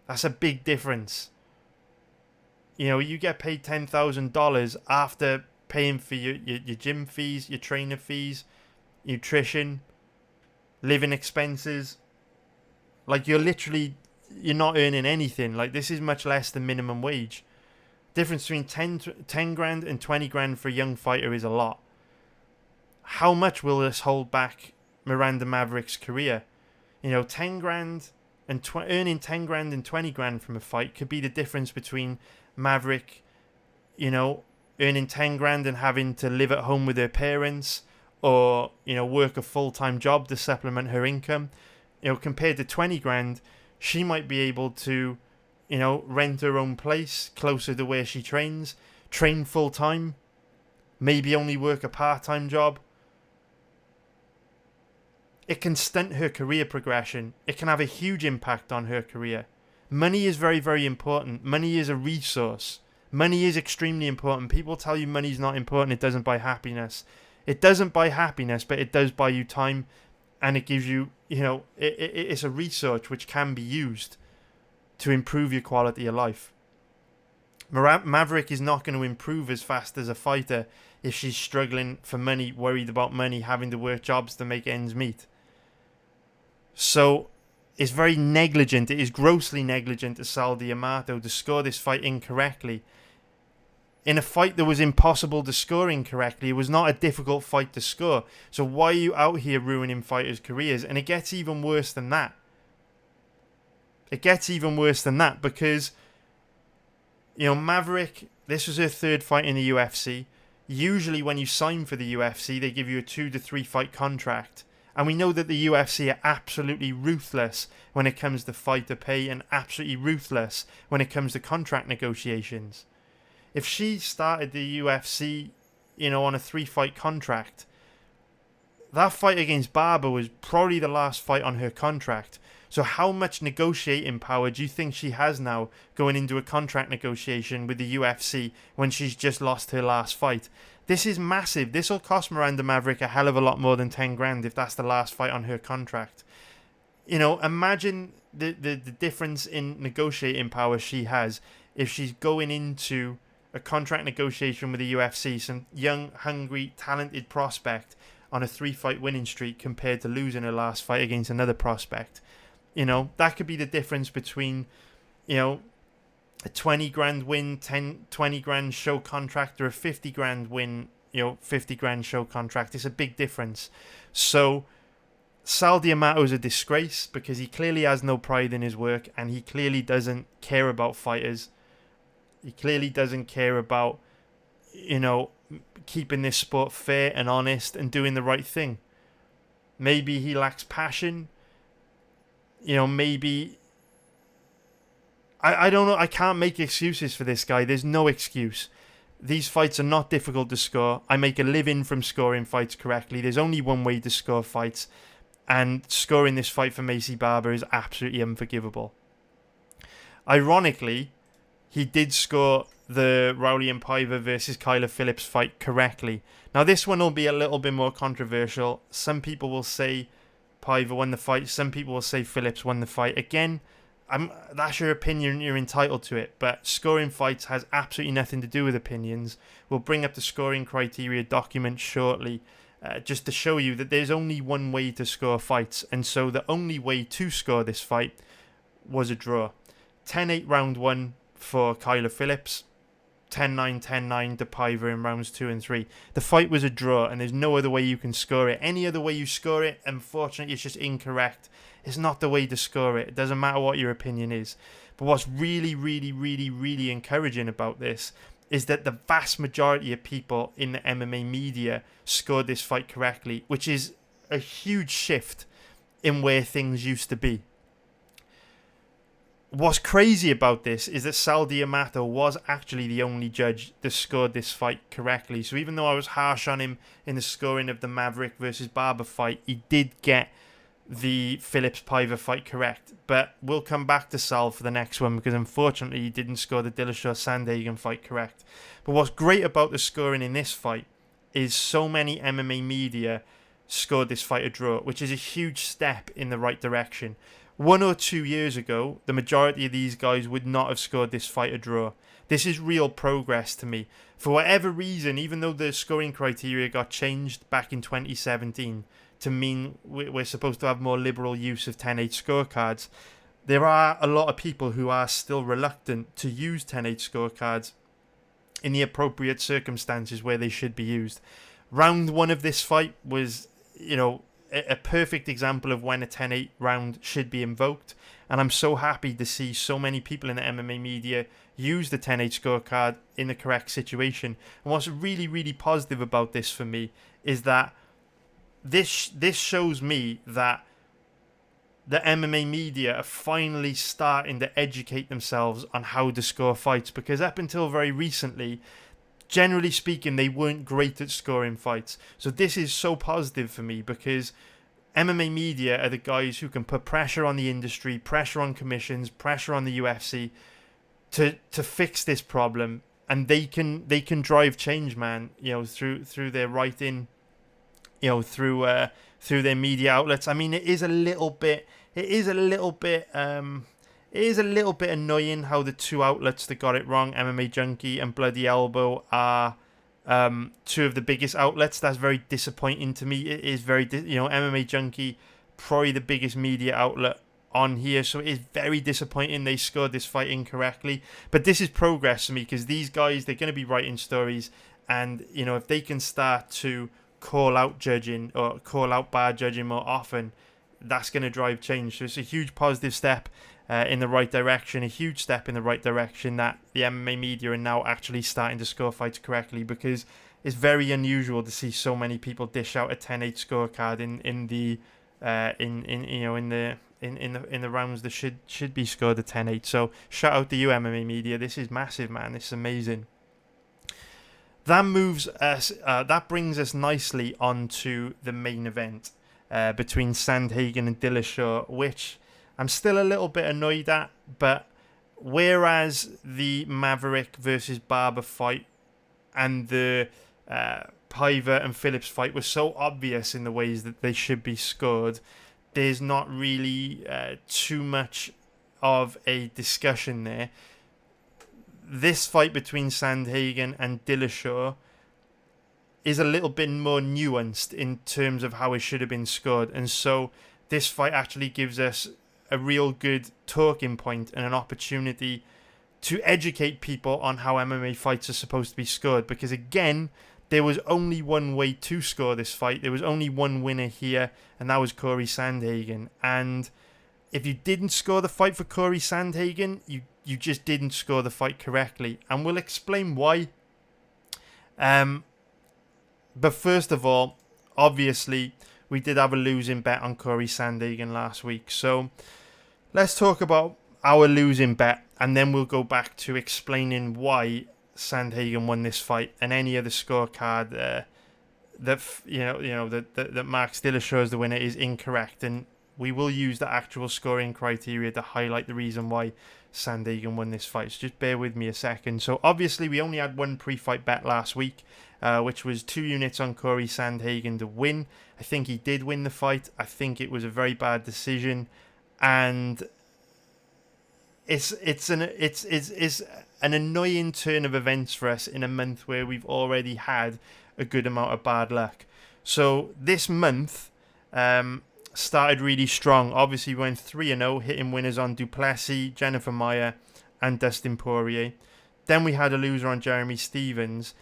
That's a big difference. You know, you get paid $10,000 after paying for your gym fees, your trainer fees, nutrition, living expenses. Like, you're not earning anything. Like, this is much less than minimum wage. Difference between 10 grand and 20 grand for a young fighter is a lot. How much will this hold back Miranda Maverick's career? You know, 10 grand and earning 10 grand and 20 grand from a fight could be the difference between Maverick, you know, earning 10 grand and having to live at home with her parents, or, you know, work a full-time job to supplement her income. You know, compared to 20 grand, she might be able to, you know, rent her own place closer to where she trains, train full-time, maybe only work a part-time job. It can stunt her career progression. It can have a huge impact on her career. Money is very, very important. Money is a resource. Money is extremely important. People tell you money's not important, it doesn't buy happiness. It doesn't buy happiness, but it does buy you time, and it gives you, you know, it's a resource which can be used to improve your quality of life. Maverick is not going to improve as fast as a fighter if she's struggling for money, worried about money, having to work jobs to make ends meet. So it's very negligent. It is grossly negligent of Sal D'Amato to score this fight incorrectly. In a fight that was impossible to score incorrectly, it was not a difficult fight to score. So why are you out here ruining fighters' careers? And it gets even worse than that. It gets even worse than that because, you know, Maverick, this was her third fight in the UFC. Usually when you sign for the UFC, they give you a 2 to 3 fight contract. And we know that the UFC are absolutely ruthless when it comes to fighter pay, and absolutely ruthless when it comes to contract negotiations. If she started the UFC, you know, on a 3 fight contract, that fight against Barber was probably the last fight on her contract. So how much negotiating power do you think she has now going into a contract negotiation with the UFC when she's just lost her last fight? This is massive. This will cost Miranda Maverick a hell of a lot more than 10 grand if that's the last fight on her contract. You know, imagine the difference in negotiating power she has if she's going into a contract negotiation with the UFC, some young, hungry, talented prospect on a 3 fight winning streak, compared to losing her last fight against another prospect. You know, that could be the difference between, you know, a 20 grand win, 20 grand show contract, or a 50 grand win, you know, 50 grand show contract. It's a big difference. So Sal D'Amato is a disgrace because he clearly has no pride in his work, and he clearly doesn't care about fighters. He clearly doesn't care about, you know, keeping this sport fair and honest and doing the right thing. Maybe he lacks passion. You know, maybe... I don't know. I can't make excuses for this guy. There's no excuse. These fights are not difficult to score. I make a living from scoring fights correctly. There's only one way to score fights. And scoring this fight for Maycee Barber is absolutely unforgivable. Ironically, he did score the Raulian Paiva versus Kyler Phillips fight correctly. Now, this one will be a little bit more controversial. Some people will say Paiva won the fight. Some people will say Phillips won the fight. Again, that's your opinion. You're entitled to it. But scoring fights has absolutely nothing to do with opinions. We'll bring up the scoring criteria document shortly. just to show you that there's only one way to score fights. And so the only way to score this fight was a draw. 10-8 round 1 for Kyler Phillips. 10-9, 10-9 to Piver in rounds 2 and 3. The fight was a draw, and there's no other way you can score it. Any other way you score it, unfortunately, it's just incorrect. It's not the way to score it. It doesn't matter what your opinion is. But what's really, really, really, really encouraging about this is that the vast majority of people in the MMA media scored this fight correctly, which is a huge shift in where things used to be. What's crazy about this is that Sal D'Amato was actually the only judge that scored this fight correctly. So even though I was harsh on him in the scoring of the Maverick versus Barber fight, he did get the Phillips-Piver fight correct. But we'll come back to Sal for the next one, because unfortunately he didn't score the Dillashaw-Sandhagen fight correct. But what's great about the scoring in this fight is so many MMA media scored this fight a draw, which is a huge step in the right direction. 1 or 2 years ago, the majority of these guys would not have scored this fight a draw. This is real progress to me. For whatever reason, even though the scoring criteria got changed back in 2017 to mean we're supposed to have more liberal use of 10-8 scorecards, there are a lot of people who are still reluctant to use 10-8 scorecards in the appropriate circumstances where they should be used. Round 1 of this fight was, a perfect example of when a 10-8 round should be invoked, and I'm so happy to see so many people in the MMA media use the 10-8 scorecard in the correct situation. And what's really, really positive about this for me is that this shows me that the MMA media are finally starting to educate themselves on how to score fights, because up until very recently, generally speaking, they weren't great at scoring fights. So this is so positive for me, because MMA media are the guys who can put pressure on the industry, pressure on commissions, pressure on the UFC to fix this problem, and they can drive change, man. Through their writing, through their media outlets. I mean, it is a little bit annoying how the two outlets that got it wrong, MMA Junkie and Bloody Elbow, are two of the biggest outlets. That's very disappointing to me. It is very, MMA Junkie, probably the biggest media outlet on here, so it is very disappointing they scored this fight incorrectly. But this is progress for me, because these guys, they're going to be writing stories, and if they can start to call out judging or call out bad judging more often, that's going to drive change. So it's a huge positive step in the right direction, a huge step in the right direction that the MMA media are now actually starting to score fights correctly, because it's very unusual to see so many people dish out a 10-8 scorecard in the rounds that should be scored at 10-8. So shout out to you, MMA media. This is massive, man. This is amazing. That brings us nicely onto the main event between Sandhagen and Dillashaw, which I'm still a little bit annoyed at. But whereas the Maverick versus Barber fight and the Piver and Phillips fight were so obvious in the ways that they should be scored, there's not really too much of a discussion there. This fight between Sandhagen and Dillashaw is a little bit more nuanced in terms of how it should have been scored, and so this fight actually gives us a real good talking point and an opportunity to educate people on how MMA fights are supposed to be scored, because again, there was only one way to score this fight. There was only one winner here, and that was Corey Sandhagen. And if you didn't score the fight for Corey Sandhagen, you just didn't score the fight correctly. And we'll explain why. But first of all, obviously, we did have a losing bet on Corey Sandhagen last week. So let's talk about our losing bet, and then we'll go back to explaining why Sandhagen won this fight, and any other scorecard that marks Dillashaw as the winner is incorrect, and we will use the actual scoring criteria to highlight the reason why Sandhagen won this fight. So just bear with me a second. So obviously we only had one pre-fight bet last week, which was 2 units on Corey Sandhagen to win. I think he did win the fight. I think it was a very bad decision, and it's an annoying turn of events for us in a month where we've already had a good amount of bad luck. So this month started really strong. Obviously, we went 3-0, hitting winners on Duplessis, Jennifer Maia, and Dustin Poirier. Then we had a loser on Jeremy Stephens,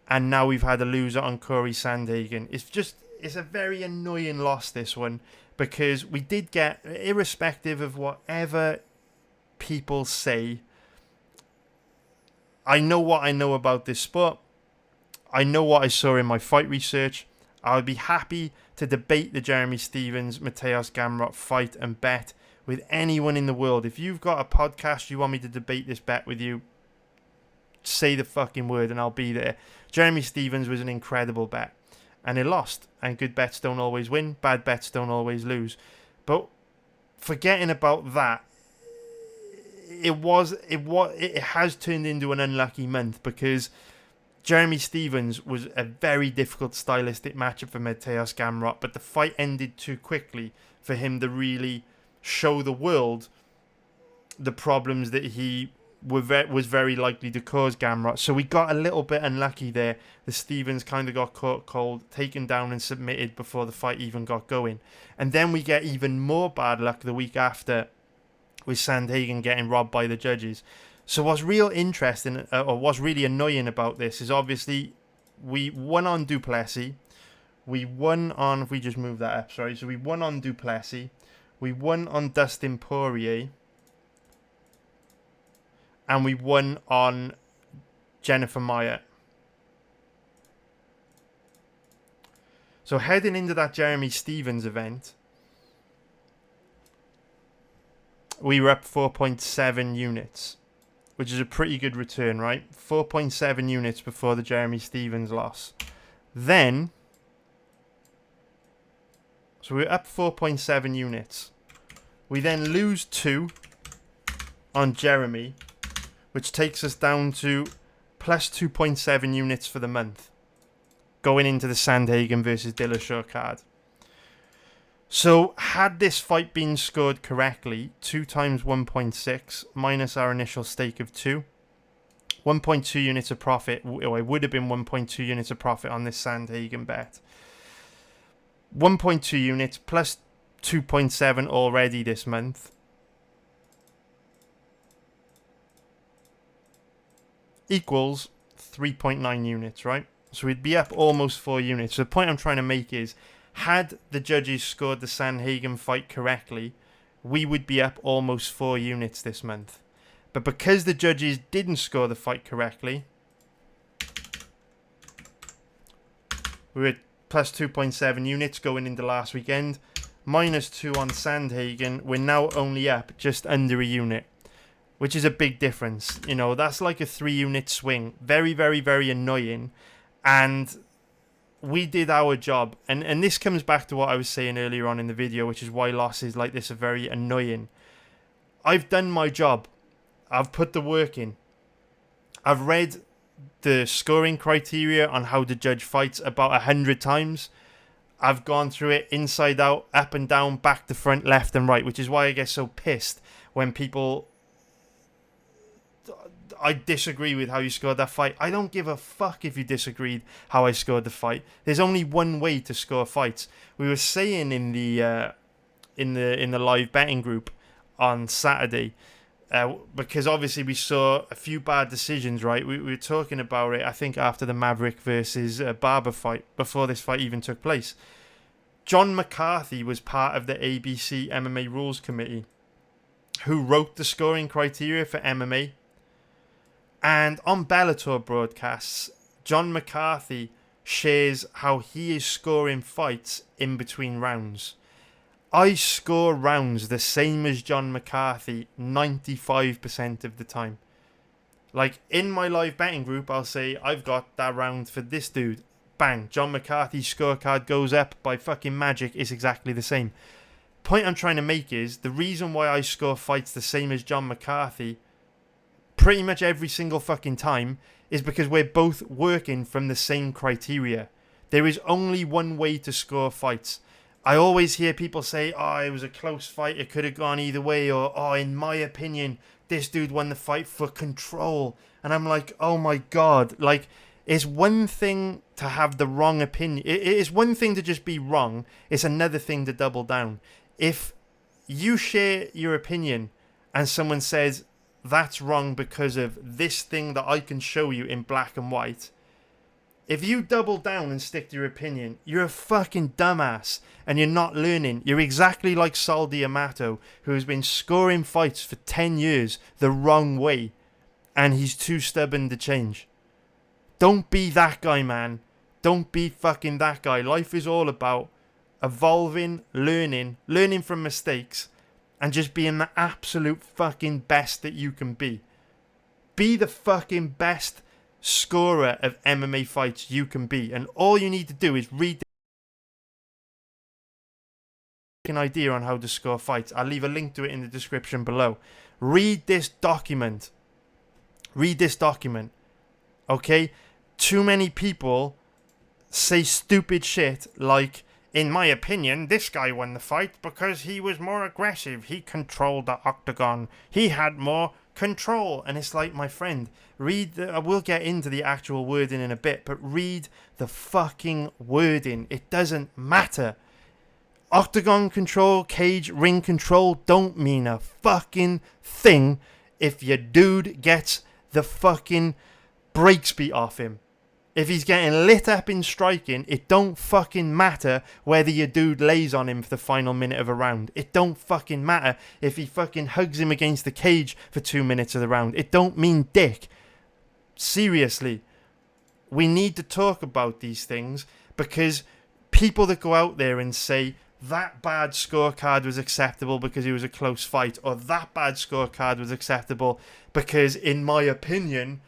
and now we've had a loser on Corey Sandhagen. It's a very annoying loss, this one, because we did get, irrespective of whatever people say, I know what I know about this sport. I know what I saw in my fight research. I would be happy to debate the Jeremy Stephens, Mateusz Gamrot fight and bet with anyone in the world. If you've got a podcast, you want me to debate this bet with you, say the fucking word and I'll be there. Jeremy Stephens was an incredible bet, and it lost. And good bets don't always win. Bad bets don't always lose. But forgetting about that, it has turned into an unlucky month, because Jeremy Stephens was a very difficult stylistic matchup for Mateusz Gamrot, but the fight ended too quickly for him to really show the world the problems that he was very likely to cause Gamrot. So we got a little bit unlucky there. The Stephens kind of got caught cold, taken down and submitted before the fight even got going. And then we get even more bad luck the week after, with Sandhagen getting robbed by the judges. So what's real interesting, or what's really annoying about this, is obviously we won on Duplessis. We won on, if we just move that up, sorry. So we won on Duplessis. We won on Dustin Poirier. And we won on Jennifer Maia. So heading into that Jeremy Stephens event, we were up 4.7 units, which is a pretty good return, right? 4.7 units before the Jeremy Stephens loss. Then, so we're up 4.7 units. We then lose 2 on Jeremy, which takes us down to plus 2.7 units for the month, going into the Sandhagen versus Dillashaw card. So, had this fight been scored correctly, 2 times 1.6 minus our initial stake of 2, 1.2 units of profit, or it would have been 1.2 units of profit on this Sandhagen bet. 1.2 units plus 2.7 already this month equals 3.9 units, right? So we'd be up almost 4 units. So the point I'm trying to make is, had the judges scored the Sandhagen fight correctly, we would be up almost 4 units this month. But because the judges didn't score the fight correctly, we were at plus 2.7 units going into last weekend. Minus 2 on Sandhagen. We're now only up just under a unit, which is a big difference. You know, that's like a 3 unit swing. Very, very, very annoying. And we did our job, and this comes back to what I was saying earlier on in the video, which is why losses like this are very annoying. I've done my job. I've put the work in. I've read the scoring criteria on how to judge fights about 100 times. I've gone through it inside out, up and down, back to front, left and right, which is why I get so pissed when people, I disagree with how you scored that fight. I don't give a fuck if you disagreed how I scored the fight. There's only one way to score fights. We were saying in the live betting group on Saturday, because obviously we saw a few bad decisions, right? We were talking about it, I think, after the Maverick versus Barber fight, before this fight even took place. John McCarthy was part of the ABC MMA Rules Committee, who wrote the scoring criteria for MMA. And on Bellator broadcasts, John McCarthy shares how he is scoring fights in between rounds. I score rounds the same as John McCarthy 95% of the time. Like, in my live betting group, I'll say, I've got that round for this dude. Bang, John McCarthy's scorecard goes up by fucking magic. It's exactly the same. Point I'm trying to make is, the reason why I score fights the same as John McCarthy pretty much every single fucking time is because we're both working from the same criteria. There is only one way to score fights. I always hear people say, oh, it was a close fight, it could have gone either way, or, oh, in my opinion, this dude won the fight for control. And I'm like, oh my God, like, it's one thing to have the wrong opinion. It is one thing to just be wrong. It's another thing to double down. If you share your opinion and someone says that's wrong because of this thing that I can show you in black and white, if you double down and stick to your opinion, you're a fucking dumbass and you're not learning. You're exactly like Sal D'Amato, who has been scoring fights for 10 years the wrong way, and he's too stubborn to change. Don't be that guy, man. Don't be fucking that guy. Life is all about evolving, learning from mistakes, and just being the absolute fucking best that you can be. Be the fucking best scorer of MMA fights you can be. And all you need to do is read an idea on how to score fights. I'll leave a link to it in the description below. Read this document. Okay? Too many people say stupid shit like, in my opinion, this guy won the fight because he was more aggressive. He controlled the octagon. He had more control. And it's like, my friend, I will get into the actual wording in a bit, but read the fucking wording. It doesn't matter. Octagon control, cage, ring control don't mean a fucking thing if your dude gets the fucking brakes beat off him. If he's getting lit up in striking, it don't fucking matter whether your dude lays on him for the final minute of a round. It don't fucking matter if he fucking hugs him against the cage for 2 minutes of the round. It don't mean dick. Seriously. We need to talk about these things, because people that go out there and say that bad scorecard was acceptable because it was a close fight, or that bad scorecard was acceptable because, in my opinion,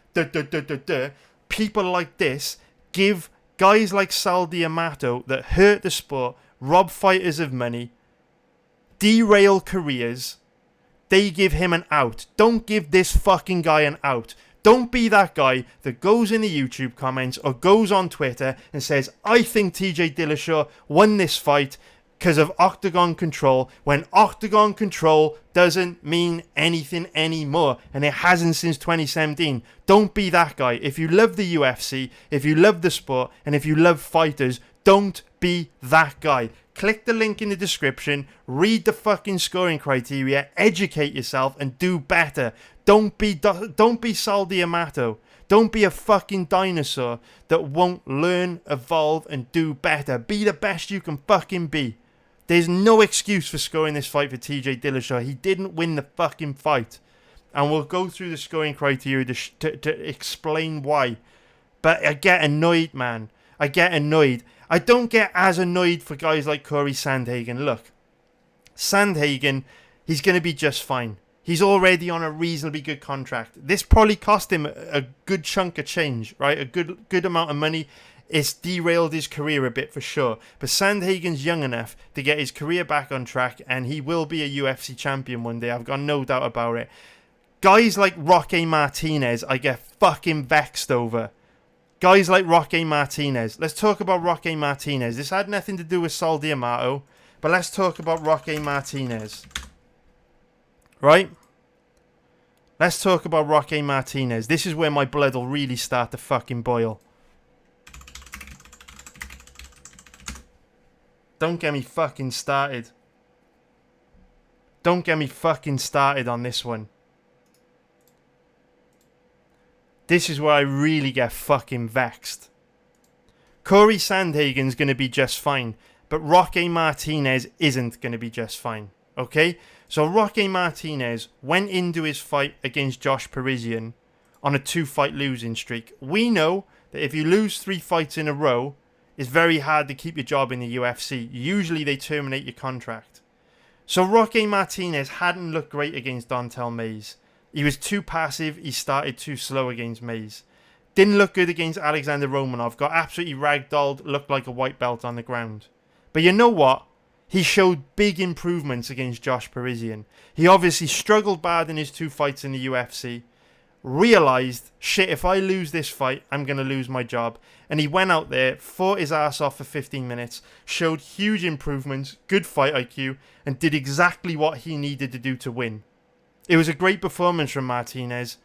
people like this give guys like Sal D'Amato that hurt the sport, rob fighters of money, derail careers, they give him an out. Don't give this fucking guy an out. Don't be that guy that goes in the YouTube comments or goes on Twitter and says, I think TJ Dillashaw won this fight because of octagon control, when octagon control doesn't mean anything anymore, and it hasn't since 2017. Don't be that guy. If you love the UFC, if you love the sport, and if you love fighters, don't be that guy. Click the link in the description, read the fucking scoring criteria, educate yourself, and do better. Don't be Sal D'Amato. Don't be a fucking dinosaur that won't learn, evolve, and do better. Be the best you can fucking be. There's no excuse for scoring this fight for TJ Dillashaw. He didn't win the fucking fight. And we'll go through the scoring criteria to explain why. But I get annoyed, man. I get annoyed. I don't get as annoyed for guys like Corey Sandhagen. Look, Sandhagen, he's going to be just fine. He's already on a reasonably good contract. This probably cost him a good chunk of change, right? A good amount of money. It's derailed his career a bit for sure. But Sandhagen's young enough to get his career back on track, and he will be a UFC champion one day. I've got no doubt about it. Guys like Roque Martinez, I get fucking vexed over. Guys like Roque Martinez. Let's talk about Roque Martinez. This had nothing to do with Sal D'Amato, but let's talk about Roque Martinez. Right? Let's talk about Roque Martinez. This is where my blood will really start to fucking boil. Don't get me fucking started. Don't get me fucking started on this one. This is where I really get fucking vexed. Corey Sandhagen's going to be just fine, but Roque Martinez isn't going to be just fine. Okay? So Roque Martinez went into his fight against Josh Parisian on a 2-fight losing streak. We know that if you lose 3 fights in a row, it's very hard to keep your job in the UFC. Usually they terminate your contract. So Roque Martinez hadn't looked great against Dontel Mays. He was too passive. He started too slow against Mays. Didn't look good against Alexander Romanov. Got absolutely ragdolled. Looked like a white belt on the ground. But you know what? He showed big improvements against Josh Parisian. He obviously struggled bad in his 2 fights in the UFC. Realised, shit, if I lose this fight, I'm going to lose my job. And he went out there, fought his ass off for 15 minutes, showed huge improvements, good fight IQ, and did exactly what he needed to do to win. It was a great performance from Martinez.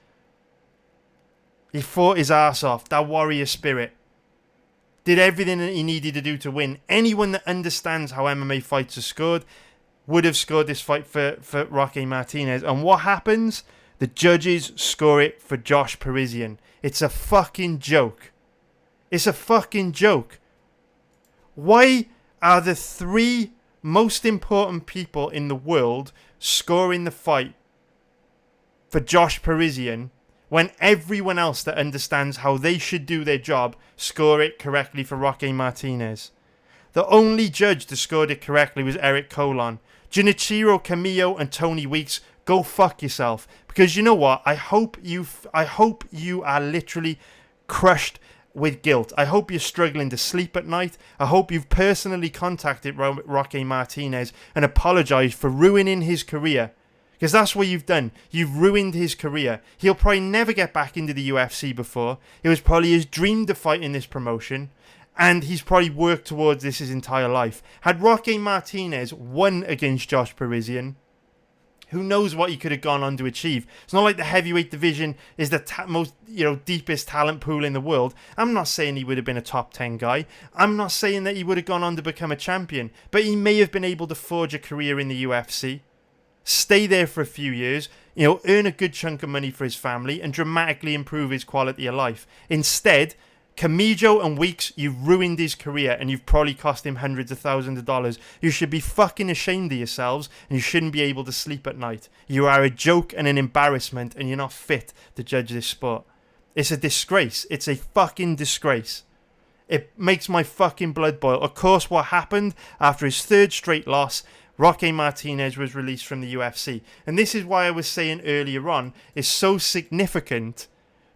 He fought his ass off, that warrior spirit. did everything that he needed to do to win. Anyone that understands how MMA fights are scored would have scored this fight for Roque Martinez. And what happens? The judges score it for Josh Parisian. It's a fucking joke. It's a fucking joke. Why are the three most important people in the world scoring the fight for Josh Parisian when everyone else that understands how they should do their job score it correctly for Roque Martinez? The only judge that scored it correctly was Eric Colon. Junichiro Camillo and Tony Weeks, go fuck yourself. Because you know what? I hope you are literally crushed with guilt. I hope you're struggling to sleep at night. I hope you've personally contacted Roque Martinez and apologized for ruining his career. Because that's what you've done. You've ruined his career. He'll probably never get back into the UFC before. It was probably his dream to fight in this promotion. And he's probably worked towards this his entire life. Had Roque Martinez won against Josh Parisian, who knows what he could have gone on to achieve. It's not like the heavyweight division is the most, deepest talent pool in the world. I'm not saying he would have been a top 10 guy. I'm not saying that he would have gone on to become a champion. But he may have been able to forge a career in the UFC. Stay there for a few years, earn a good chunk of money for his family and dramatically improve his quality of life. Instead, Camillo and Weeks, you've ruined his career and you've probably cost him hundreds of thousands of dollars. You should be fucking ashamed of yourselves and you shouldn't be able to sleep at night. You are a joke and an embarrassment and you're not fit to judge this sport. It's a disgrace. It's a fucking disgrace. It makes my fucking blood boil. Of course, what happened after his third straight loss, Roque Martinez was released from the UFC. And this is why I was saying earlier on, it's so significant.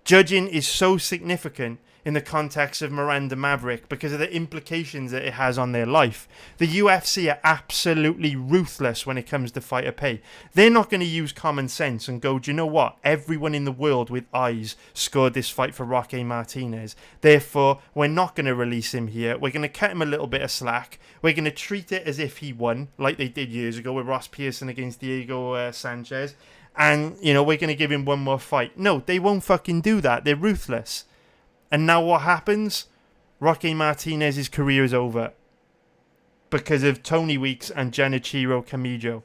Judging is so significant in the context of Miranda Maverick because of the implications that it has on their life. The UFC are absolutely ruthless when it comes to fighter pay. They're not going to use common sense and go, do you know what? Everyone in the world with eyes scored this fight for Roque Martinez. Therefore, we're not going to release him here. We're going to cut him a little bit of slack. We're going to treat it as if he won, like they did years ago with Ross Pearson against Diego Sanchez. And, we're going to give him one more fight. No, they won't fucking do that. They're ruthless. And now what happens? Roque Martinez's career is over because of Tony Weeks and Junichiro Camillo.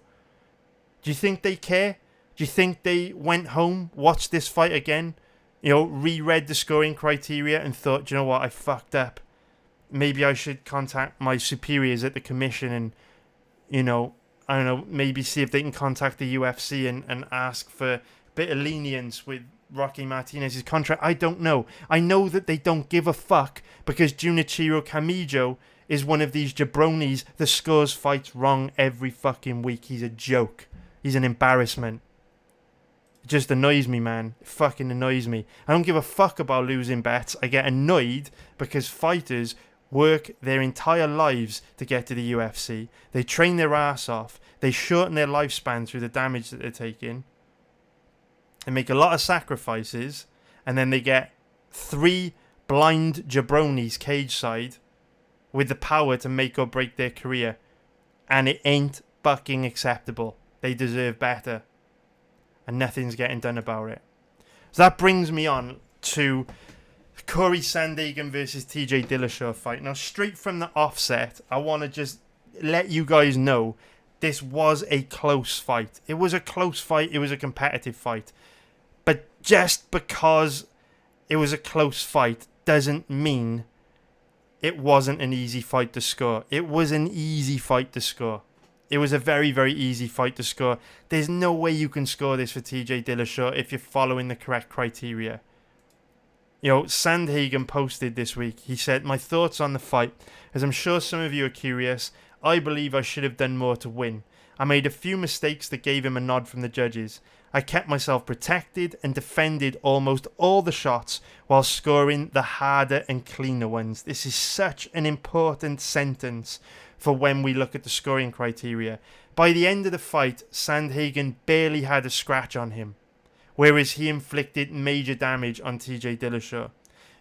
Do you think they care? Do you think they went home, watched this fight again, reread the scoring criteria and thought, do you know what, I fucked up. Maybe I should contact my superiors at the commission and, I don't know, maybe see if they can contact the UFC and ask for a bit of lenience with Roque Martinez's contract. I don't know. I know that they don't give a fuck because Junichiro Camillo is one of these jabronis that scores fights wrong every fucking week. He's a joke. He's an embarrassment. It just annoys me, man. It fucking annoys me. I don't give a fuck about losing bets. I get annoyed because fighters work their entire lives to get to the UFC. They train their ass off. They shorten their lifespan through the damage that they're taking. They make a lot of sacrifices, and then they get three blind jabronis cage side with the power to make or break their career. And it ain't fucking acceptable. They deserve better. And nothing's getting done about it. So that brings me on to Corey Sandhagen versus TJ Dillashaw fight. Now, straight from the offset, I want to just let you guys know this was a close fight. It was a close fight. It was a competitive fight. But just because it was a close fight doesn't mean it wasn't an easy fight to score. It was an easy fight to score. It was a very, very easy fight to score. There's no way you can score this for TJ Dillashaw if you're following the correct criteria. Sandhagen posted this week. He said, my thoughts on the fight. As I'm sure some of you are curious, I believe I should have done more to win. I made a few mistakes that gave him a nod from the judges. I kept myself protected and defended almost all the shots while scoring the harder and cleaner ones. This is such an important sentence for when we look at the scoring criteria. By the end of the fight, Sandhagen barely had a scratch on him, whereas he inflicted major damage on TJ Dillashaw.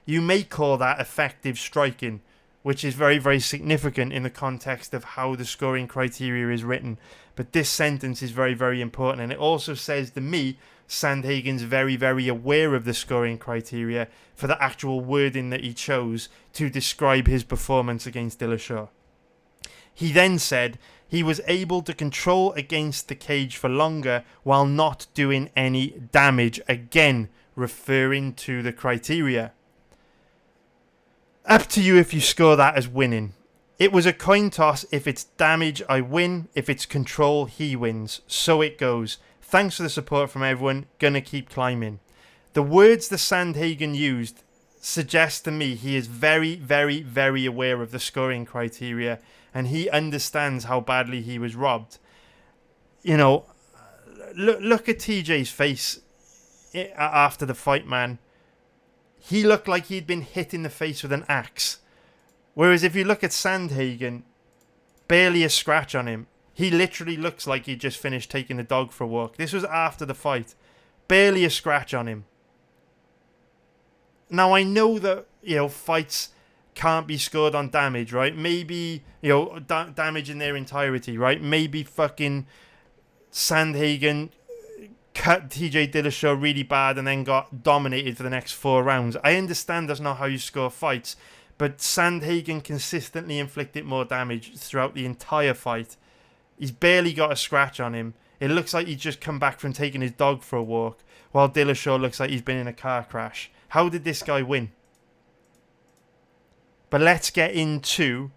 You may call that effective striking, which is very, very significant in the context of how the scoring criteria is written. But this sentence is very, very important. And it also says to me, Sandhagen's very, very aware of the scoring criteria for the actual wording that he chose to describe his performance against Dillashaw. He then said he was able to control against the cage for longer while not doing any damage, again referring to the criteria. Up to you if you score that as winning. It was a coin toss. If it's damage, I win. If it's control, he wins. So it goes. Thanks for the support from everyone. Gonna keep climbing. The words that Sandhagen used suggest to me he is very, very, very aware of the scoring criteria and he understands how badly he was robbed. You know, look at TJ's face after the fight, man. He looked like he'd been hit in the face with an axe. Whereas if you look at Sandhagen, barely a scratch on him. He literally looks like he just finished taking the dog for a walk. This was after the fight. Barely a scratch on him. Now, I know that, fights can't be scored on damage, right? Maybe, damage in their entirety, right? Maybe fucking Sandhagen cut TJ Dillashaw really bad and then got dominated for the next 4 rounds. I understand that's not how you score fights, but Sandhagen consistently inflicted more damage throughout the entire fight. He's barely got a scratch on him. It looks like he's just come back from taking his dog for a walk, while Dillashaw looks like he's been in a car crash. How did this guy win? But let's get into...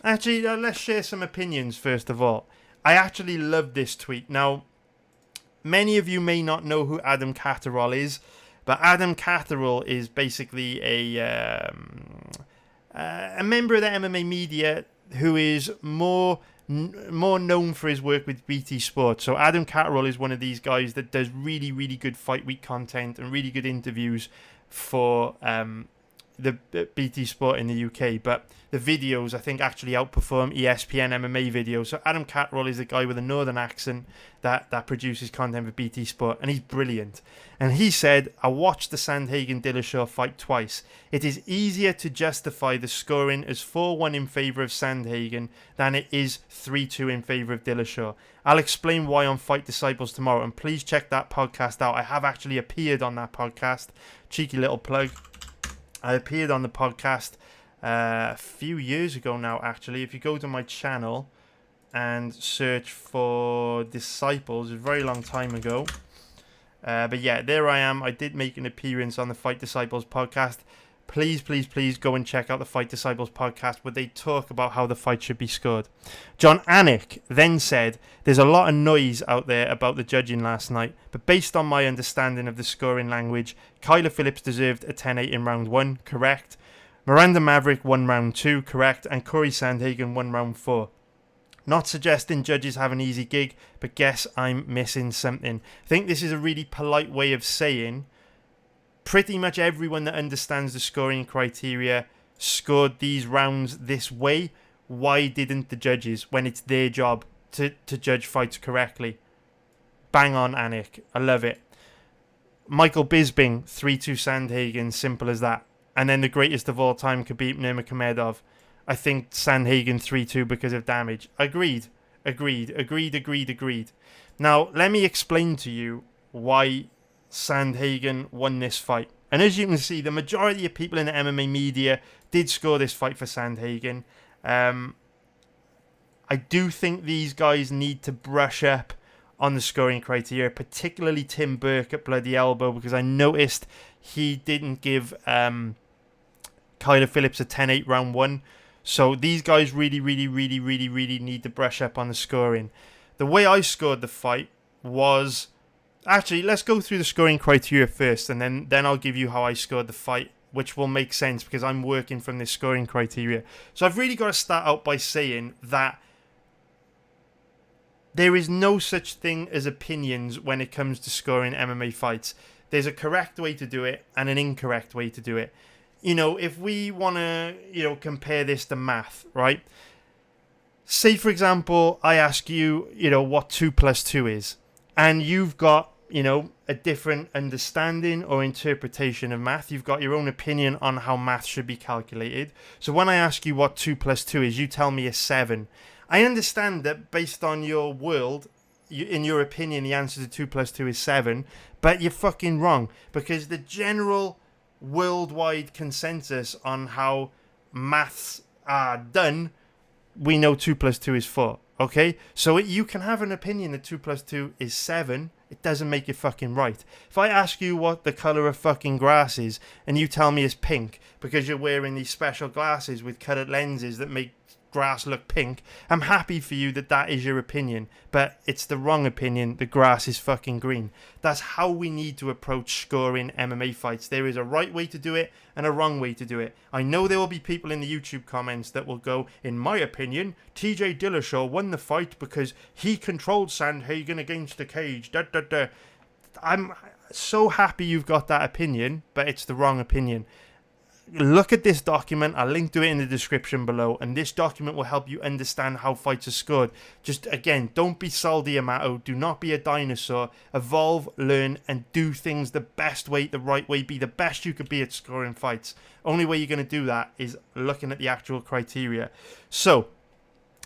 Actually, let's share some opinions first of all. I actually love this tweet. Now, many of you may not know who Adam Catterall is, but Adam Catterall is basically a member of the MMA media who is more known for his work with BT Sport. So Adam Catterall is one of these guys that does really, really good fight week content and really good interviews for the BT Sport in the UK. But the videos, I think, actually outperform ESPN MMA videos. So Adam Catterall is the guy with a northern accent that produces content for BT Sport, and he's brilliant. And he said, I watched the Sandhagen Dillashaw fight twice. It is easier to justify the scoring as 4-1 in favour of Sandhagen than it is 3-2 in favour of Dillashaw. I'll explain why on Fight Disciples tomorrow, and please check that podcast out. I have actually appeared on that podcast. Cheeky little plug. I appeared on the podcast a few years ago now, actually. If you go to my channel and search for Disciples, a very long time ago. But yeah, there I am. I did make an appearance on the Fight Disciples podcast. Please, please, please go and check out the Fight Disciples podcast where they talk about how the fight should be scored. John Anik then said, there's a lot of noise out there about the judging last night, but based on my understanding of the scoring language, Kyler Phillips deserved a 10-8 in round 1, correct. Miranda Maverick won round 2, correct. And Corey Sandhagen won round 4. Not suggesting judges have an easy gig, but guess I'm missing something. I think this is a really polite way of saying pretty much everyone that understands the scoring criteria scored these rounds this way. Why didn't the judges, when it's their job to judge fights correctly? Bang on, Anik. I love it. Michael Bisping, 3-2 Sandhagen, simple as that. And then the greatest of all time, Khabib Nurmagomedov. I think Sandhagen 3-2 because of damage. Agreed. Now, let me explain to you why Sandhagen won this fight. And as you can see, the majority of people in the MMA media did score this fight for Sandhagen. I do think these guys need to brush up on the scoring criteria, particularly Tim Burke at Bloody Elbow, because I noticed he didn't give Kyler Phillips a 10-8 round 1. So these guys really need to brush up on the scoring. The way I scored the fight was... Actually, let's go through the scoring criteria first, and then I'll give you how I scored the fight, which will make sense because I'm working from this scoring criteria. So I've really got to start out by saying that there is no such thing as opinions when it comes to scoring MMA fights. There's a correct way to do it and an incorrect way to do it. If we want to, compare this to math, right? Say, for example, I ask you, what 2 + 2 is. And you've got, a different understanding or interpretation of math. You've got your own opinion on how math should be calculated. So when I ask you what 2 + 2 is, you tell me a 7. I understand that based on your world, in your opinion, the answer to 2 plus 2 is 7, but you're fucking wrong, because the general worldwide consensus on how maths are done, we know 2 plus 2 is 4. Okay, so you can have an opinion that 2 plus 2 is 7. It doesn't make it fucking right. If I ask you what the colour of fucking grass is, and you tell me it's pink because you're wearing these special glasses with coloured lenses that make grass look pink, I'm happy for you that that is your opinion, but it's the wrong opinion. The grass is fucking green. That's how we need to approach scoring MMA fights. There is a right way to do it and a wrong way to do it. I know there will be people in the YouTube comments that will go, in my opinion, TJ Dillashaw won the fight because he controlled Sandhagen against the cage. Da, da, da. I'm so happy you've got that opinion, but it's the wrong opinion. Look at this document. I'll link to it in the description below, and this document will help you understand how fights are scored. Just again, don't be Sal D'Amato. Do not be a dinosaur. Evolve, learn, and do things the best way, the right way. Be the best you could be at scoring fights. Only way you're going to do that is looking at the actual criteria. So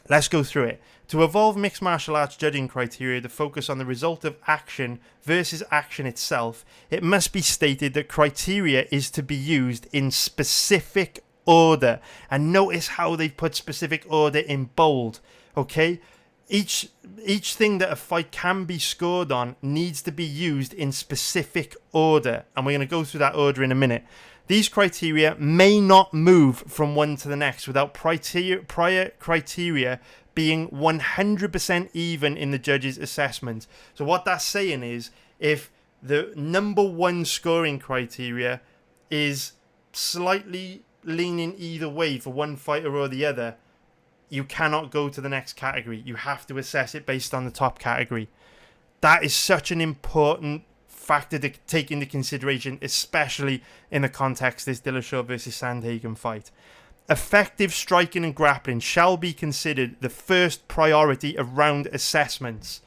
let's go through it. To evolve mixed martial arts judging criteria to focus on the result of action versus action itself, it must be stated that criteria is to be used in specific order. And notice how they put specific order in bold, okay? Each thing that a fight can be scored on needs to be used in specific order. And we're going to go through that order in a minute. These criteria may not move from one to the next without prior criteria being 100% even in the judge's assessment. So what that's saying is, if the number one scoring criteria is slightly leaning either way for one fighter or the other, you cannot go to the next category. You have to assess it based on the top category. That is such an important factor to take into consideration, especially in the context of this Dillashaw versus Sandhagen fight. Effective striking and grappling shall be considered the first priority of round assessments.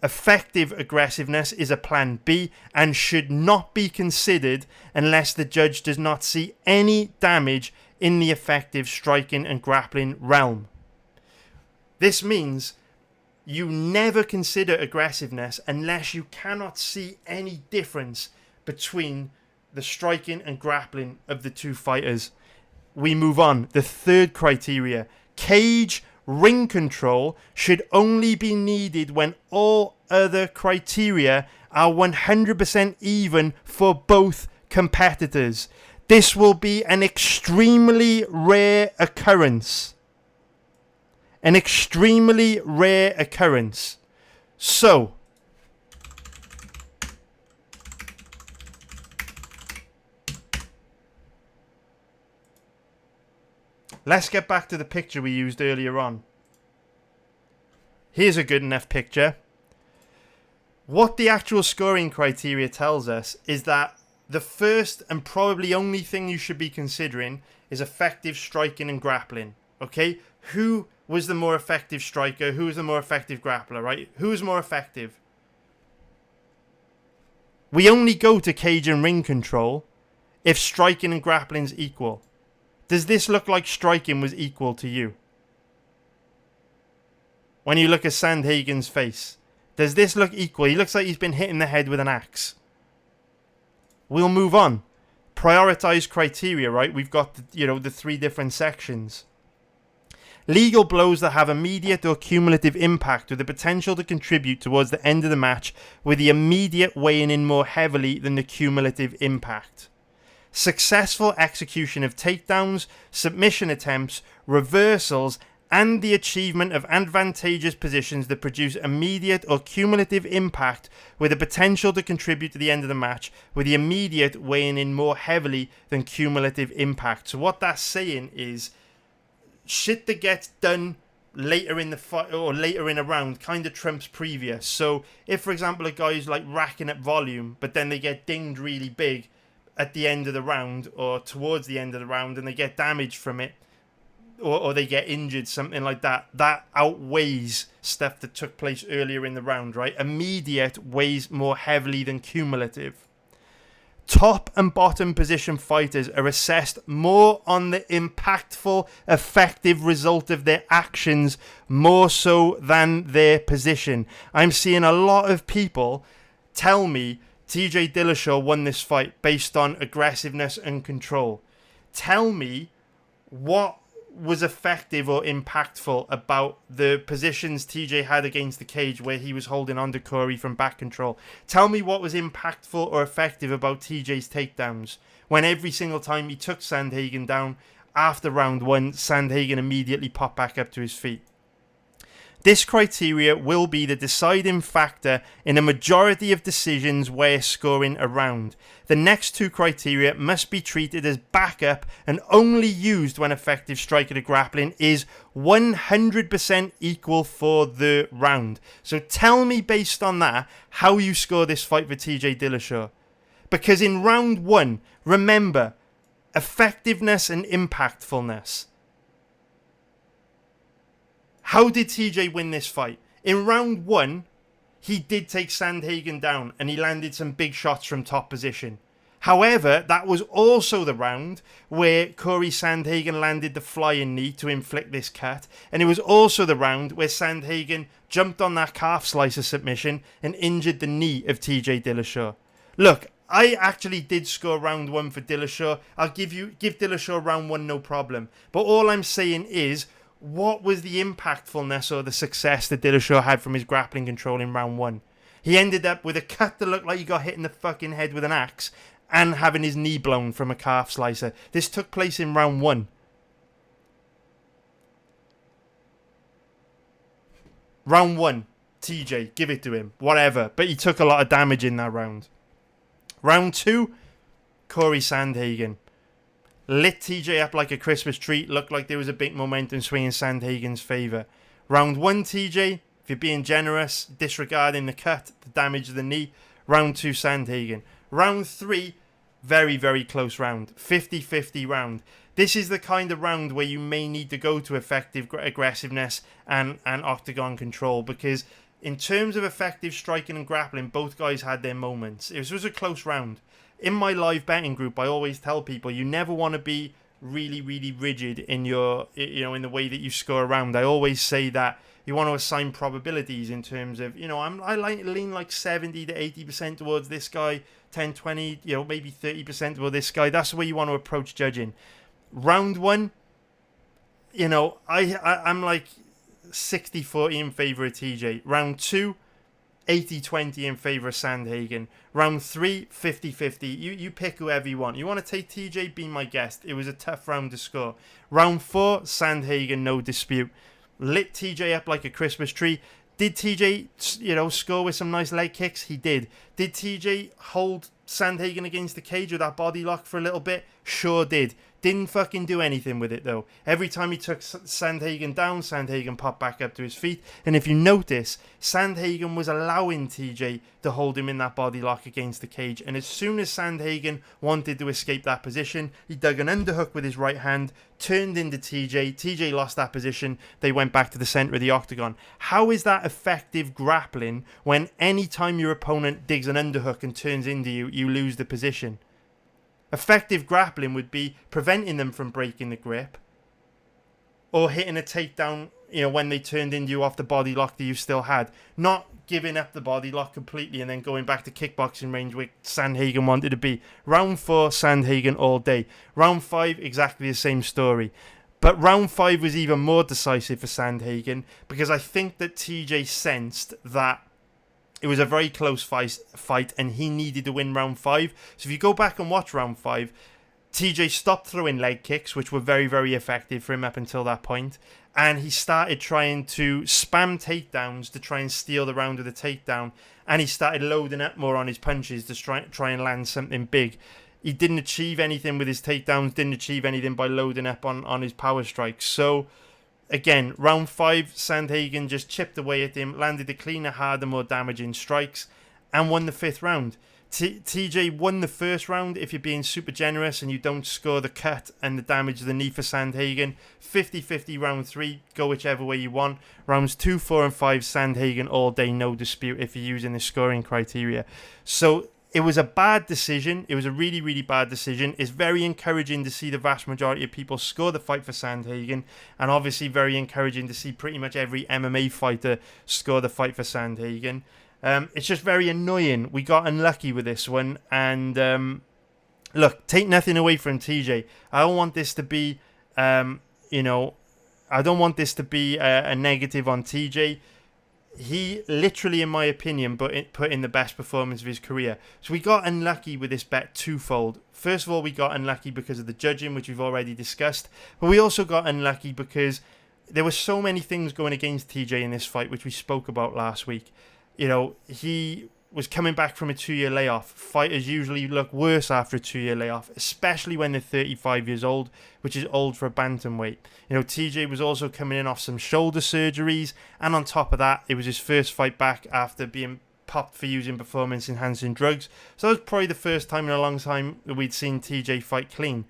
Effective aggressiveness is a plan B and should not be considered unless the judge does not see any damage in the effective striking and grappling realm. This means you never consider aggressiveness unless you cannot see any difference between the striking and grappling of the two fighters. We move on. The third criteria. Cage ring control should only be needed when all other criteria are 100% even for both competitors. This will be an extremely rare occurrence. An extremely rare occurrence. So, let's get back to the picture we used earlier on. Here's a good enough picture. What the actual scoring criteria tells us is that the first and probably only thing you should be considering is effective striking and grappling. Okay? Who was the more effective striker? Who was the more effective grappler, right? Who was more effective? We only go to cage and ring control if striking and grappling is equal. Does this look like striking was equal to you? When you look at Sandhagen's face, does this look equal? He looks like he's been hit in the head with an axe. We'll move on. Prioritize criteria, right? We've got the three different sections. Legal blows that have immediate or cumulative impact with the potential to contribute towards the end of the match, with the immediate weighing in more heavily than the cumulative impact. Successful execution of takedowns, submission attempts, reversals, and the achievement of advantageous positions that produce immediate or cumulative impact with the potential to contribute to the end of the match, with the immediate weighing in more heavily than cumulative impact. So what that's saying is, shit that gets done later in the fight or later in a round kind of trumps previous. So if, for example, a guy's like racking up volume, but then they get dinged really big at the end of the round or towards the end of the round and they get damage from it, or they get injured, something like that, that outweighs stuff that took place earlier in the round, right? Immediate weighs more heavily than cumulative. Top and bottom position fighters are assessed more on the impactful, effective result of their actions more so than their position. I'm seeing a lot of people tell me TJ Dillashaw won this fight based on aggressiveness and control. Tell me what was effective or impactful about the positions TJ had against the cage where he was holding on to Corey from back control. Tell me what was impactful or effective about TJ's takedowns when every single time he took Sandhagen down after round one, Sandhagen immediately popped back up to his feet. This criteria will be the deciding factor in a majority of decisions where scoring a round. The next two criteria must be treated as backup and only used when effective striking or grappling is 100% equal for the round. So tell me based on that how you score this fight for TJ Dillashaw. Because in round one, remember, effectiveness and impactfulness. How did TJ win this fight? In round one, he did take Sandhagen down and he landed some big shots from top position. However, that was also the round where Corey Sandhagen landed the flying knee to inflict this cut. And it was also the round where Sandhagen jumped on that calf slicer submission and injured the knee of TJ Dillashaw. Look, I actually did score round one for Dillashaw. I'll give Dillashaw round one, no problem. But all I'm saying is, what was the impactfulness or the success that Dillashaw had from his grappling control in round one? He ended up with a cut that looked like he got hit in the fucking head with an axe and having his knee blown from a calf slicer. This took place in round one. Round one, TJ, give it to him, whatever. But he took a lot of damage in that round. Round two, Corey Sandhagen. Lit TJ up like a Christmas tree. Looked like there was a big momentum swing in Sandhagen's favour. Round one, TJ, if you're being generous, disregarding the cut, the damage of the knee. Round two, Sandhagen. Round three, very, very close round. 50-50 round. This is the kind of round where you may need to go to effective aggressiveness and octagon control, because in terms of effective striking and grappling, both guys had their moments. It was a close round. In my live betting group, I always tell people you never want to be really, really rigid in your, in the way that you score a round. I always say that you want to assign probabilities in terms of, I lean like 70 to 80% towards this guy, 10, 20, maybe 30% toward this guy. That's the way you want to approach judging. Round one, I'm like 60-40 in favour of TJ. Round two, 80-20 in favour of Sandhagen. Round three, 50-50. You pick whoever you want. You want to take TJ, be my guest. It was a tough round to score. Round four, Sandhagen, no dispute. Lit TJ up like a Christmas tree. Did TJ, score with some nice leg kicks? He did. Did TJ hold Sandhagen against the cage with that body lock for a little bit? Sure did. Didn't fucking do anything with it though. Every time he took Sandhagen down, Sandhagen popped back up to his feet. And if you notice, Sandhagen was allowing TJ to hold him in that body lock against the cage. And as soon as Sandhagen wanted to escape that position, he dug an underhook with his right hand, turned into TJ. TJ lost that position. They went back to the center of the octagon. How is that effective grappling when any time your opponent digs an underhook and turns into you, you lose the position? Effective grappling would be preventing them from breaking the grip or hitting a takedown, when they turned into you off the body lock that you still had. Not giving up the body lock completely and then going back to kickboxing range where Sandhagen wanted to be. Round four, Sandhagen all day. Round five, exactly the same story. But round five was even more decisive for Sandhagen because I think that TJ sensed that it was a very close fight and he needed to win round five. So if you go back and watch round five, TJ stopped throwing leg kicks, which were very, very effective for him up until that point. And he started trying to spam takedowns to try and steal the round with a takedown. And he started loading up more on his punches to try and land something big. He didn't achieve anything with his takedowns, didn't achieve anything by loading up on his power strikes. So again, round five, Sandhagen just chipped away at him, landed the cleaner, harder, more damaging strikes, and won the fifth round. TJ won the first round if you're being super generous and you don't score the cut and the damage of the knee for Sandhagen. 50-50 round three, go whichever way you want. Rounds 2, 4, and 5, Sandhagen all day, no dispute if you're using the scoring criteria. So It was a bad decision. It was a really, really bad decision. It's very encouraging to see the vast majority of people score the fight for Sandhagen, and obviously very encouraging to see pretty much every MMA fighter score the fight for Sandhagen. It's just very annoying. We got unlucky with this one, and look, take nothing away from TJ. I don't want this to be, I don't want this to be a negative on TJ. He literally, in my opinion, put in the best performance of his career. So we got unlucky with this bet twofold. First of all, we got unlucky because of the judging, which we've already discussed. But we also got unlucky because there were so many things going against TJ in this fight, which we spoke about last week. He was coming back from a 2-year layoff. Fighters usually look worse after a 2-year layoff, especially when they're 35 years old, which is old for a bantamweight. TJ was also coming in off some shoulder surgeries, and on top of that, it was his first fight back after being popped for using performance-enhancing drugs. So that was probably the first time in a long time that we'd seen TJ fight clean.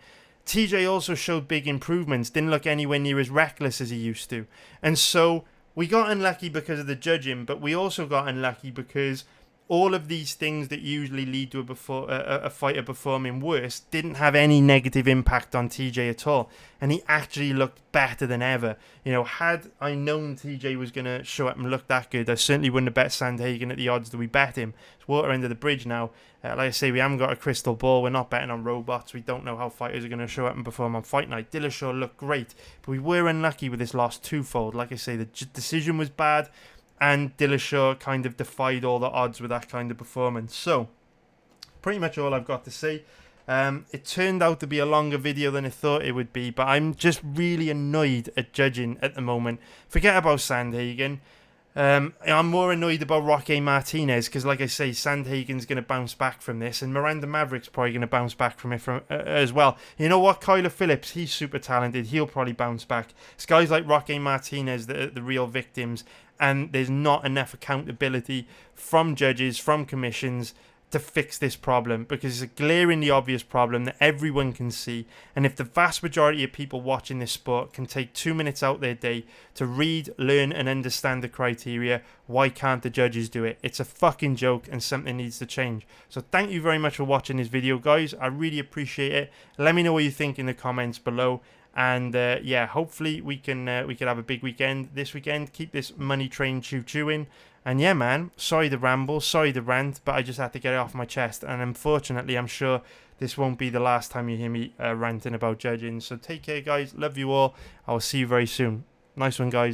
TJ also showed big improvements, didn't look anywhere near as reckless as he used to. And so we got unlucky because of the judging, but we also got unlucky because all of these things that usually lead to a fighter performing worse didn't have any negative impact on TJ at all. And he actually looked better than ever. Had I known TJ was going to show up and look that good, I certainly wouldn't have bet Sandhagen at the odds that we bet him. It's water under the bridge now. Like I say, we haven't got a crystal ball. We're not betting on robots. We don't know how fighters are going to show up and perform on Fight Night. Dillashaw looked great, but we were unlucky with this loss twofold. Like I say, the decision was bad, and Dillashaw kind of defied all the odds with that kind of performance. So, pretty much all I've got to say. It turned out to be a longer video than I thought it would be, but I'm just really annoyed at judging at the moment. Forget about Sandhagen. I'm more annoyed about Roque Martinez because, like I say, Sandhagen's going to bounce back from this, and Miranda Maverick's probably going to bounce back from it as well. You know what? Kyler Phillips, he's super talented. He'll probably bounce back. It's guys like Roque Martinez that are the real victims, and there's not enough accountability from judges, from commissions, to fix this problem, because it's a glaringly obvious problem that everyone can see. And if the vast majority of people watching this sport can take 2 minutes out their day to read, learn and understand the criteria, why can't the judges do it? It's a fucking joke, and something needs to change. So thank you very much for watching this video, guys. I really appreciate it. Let me know what you think in the comments below. And hopefully we can have a big weekend this weekend. Keep this money train chewing. And yeah, man, sorry the ramble, sorry the rant, but I just had to get it off my chest. And unfortunately, I'm sure this won't be the last time you hear me ranting about judging. So take care, guys. Love you all. I will see you very soon. Nice one, guys.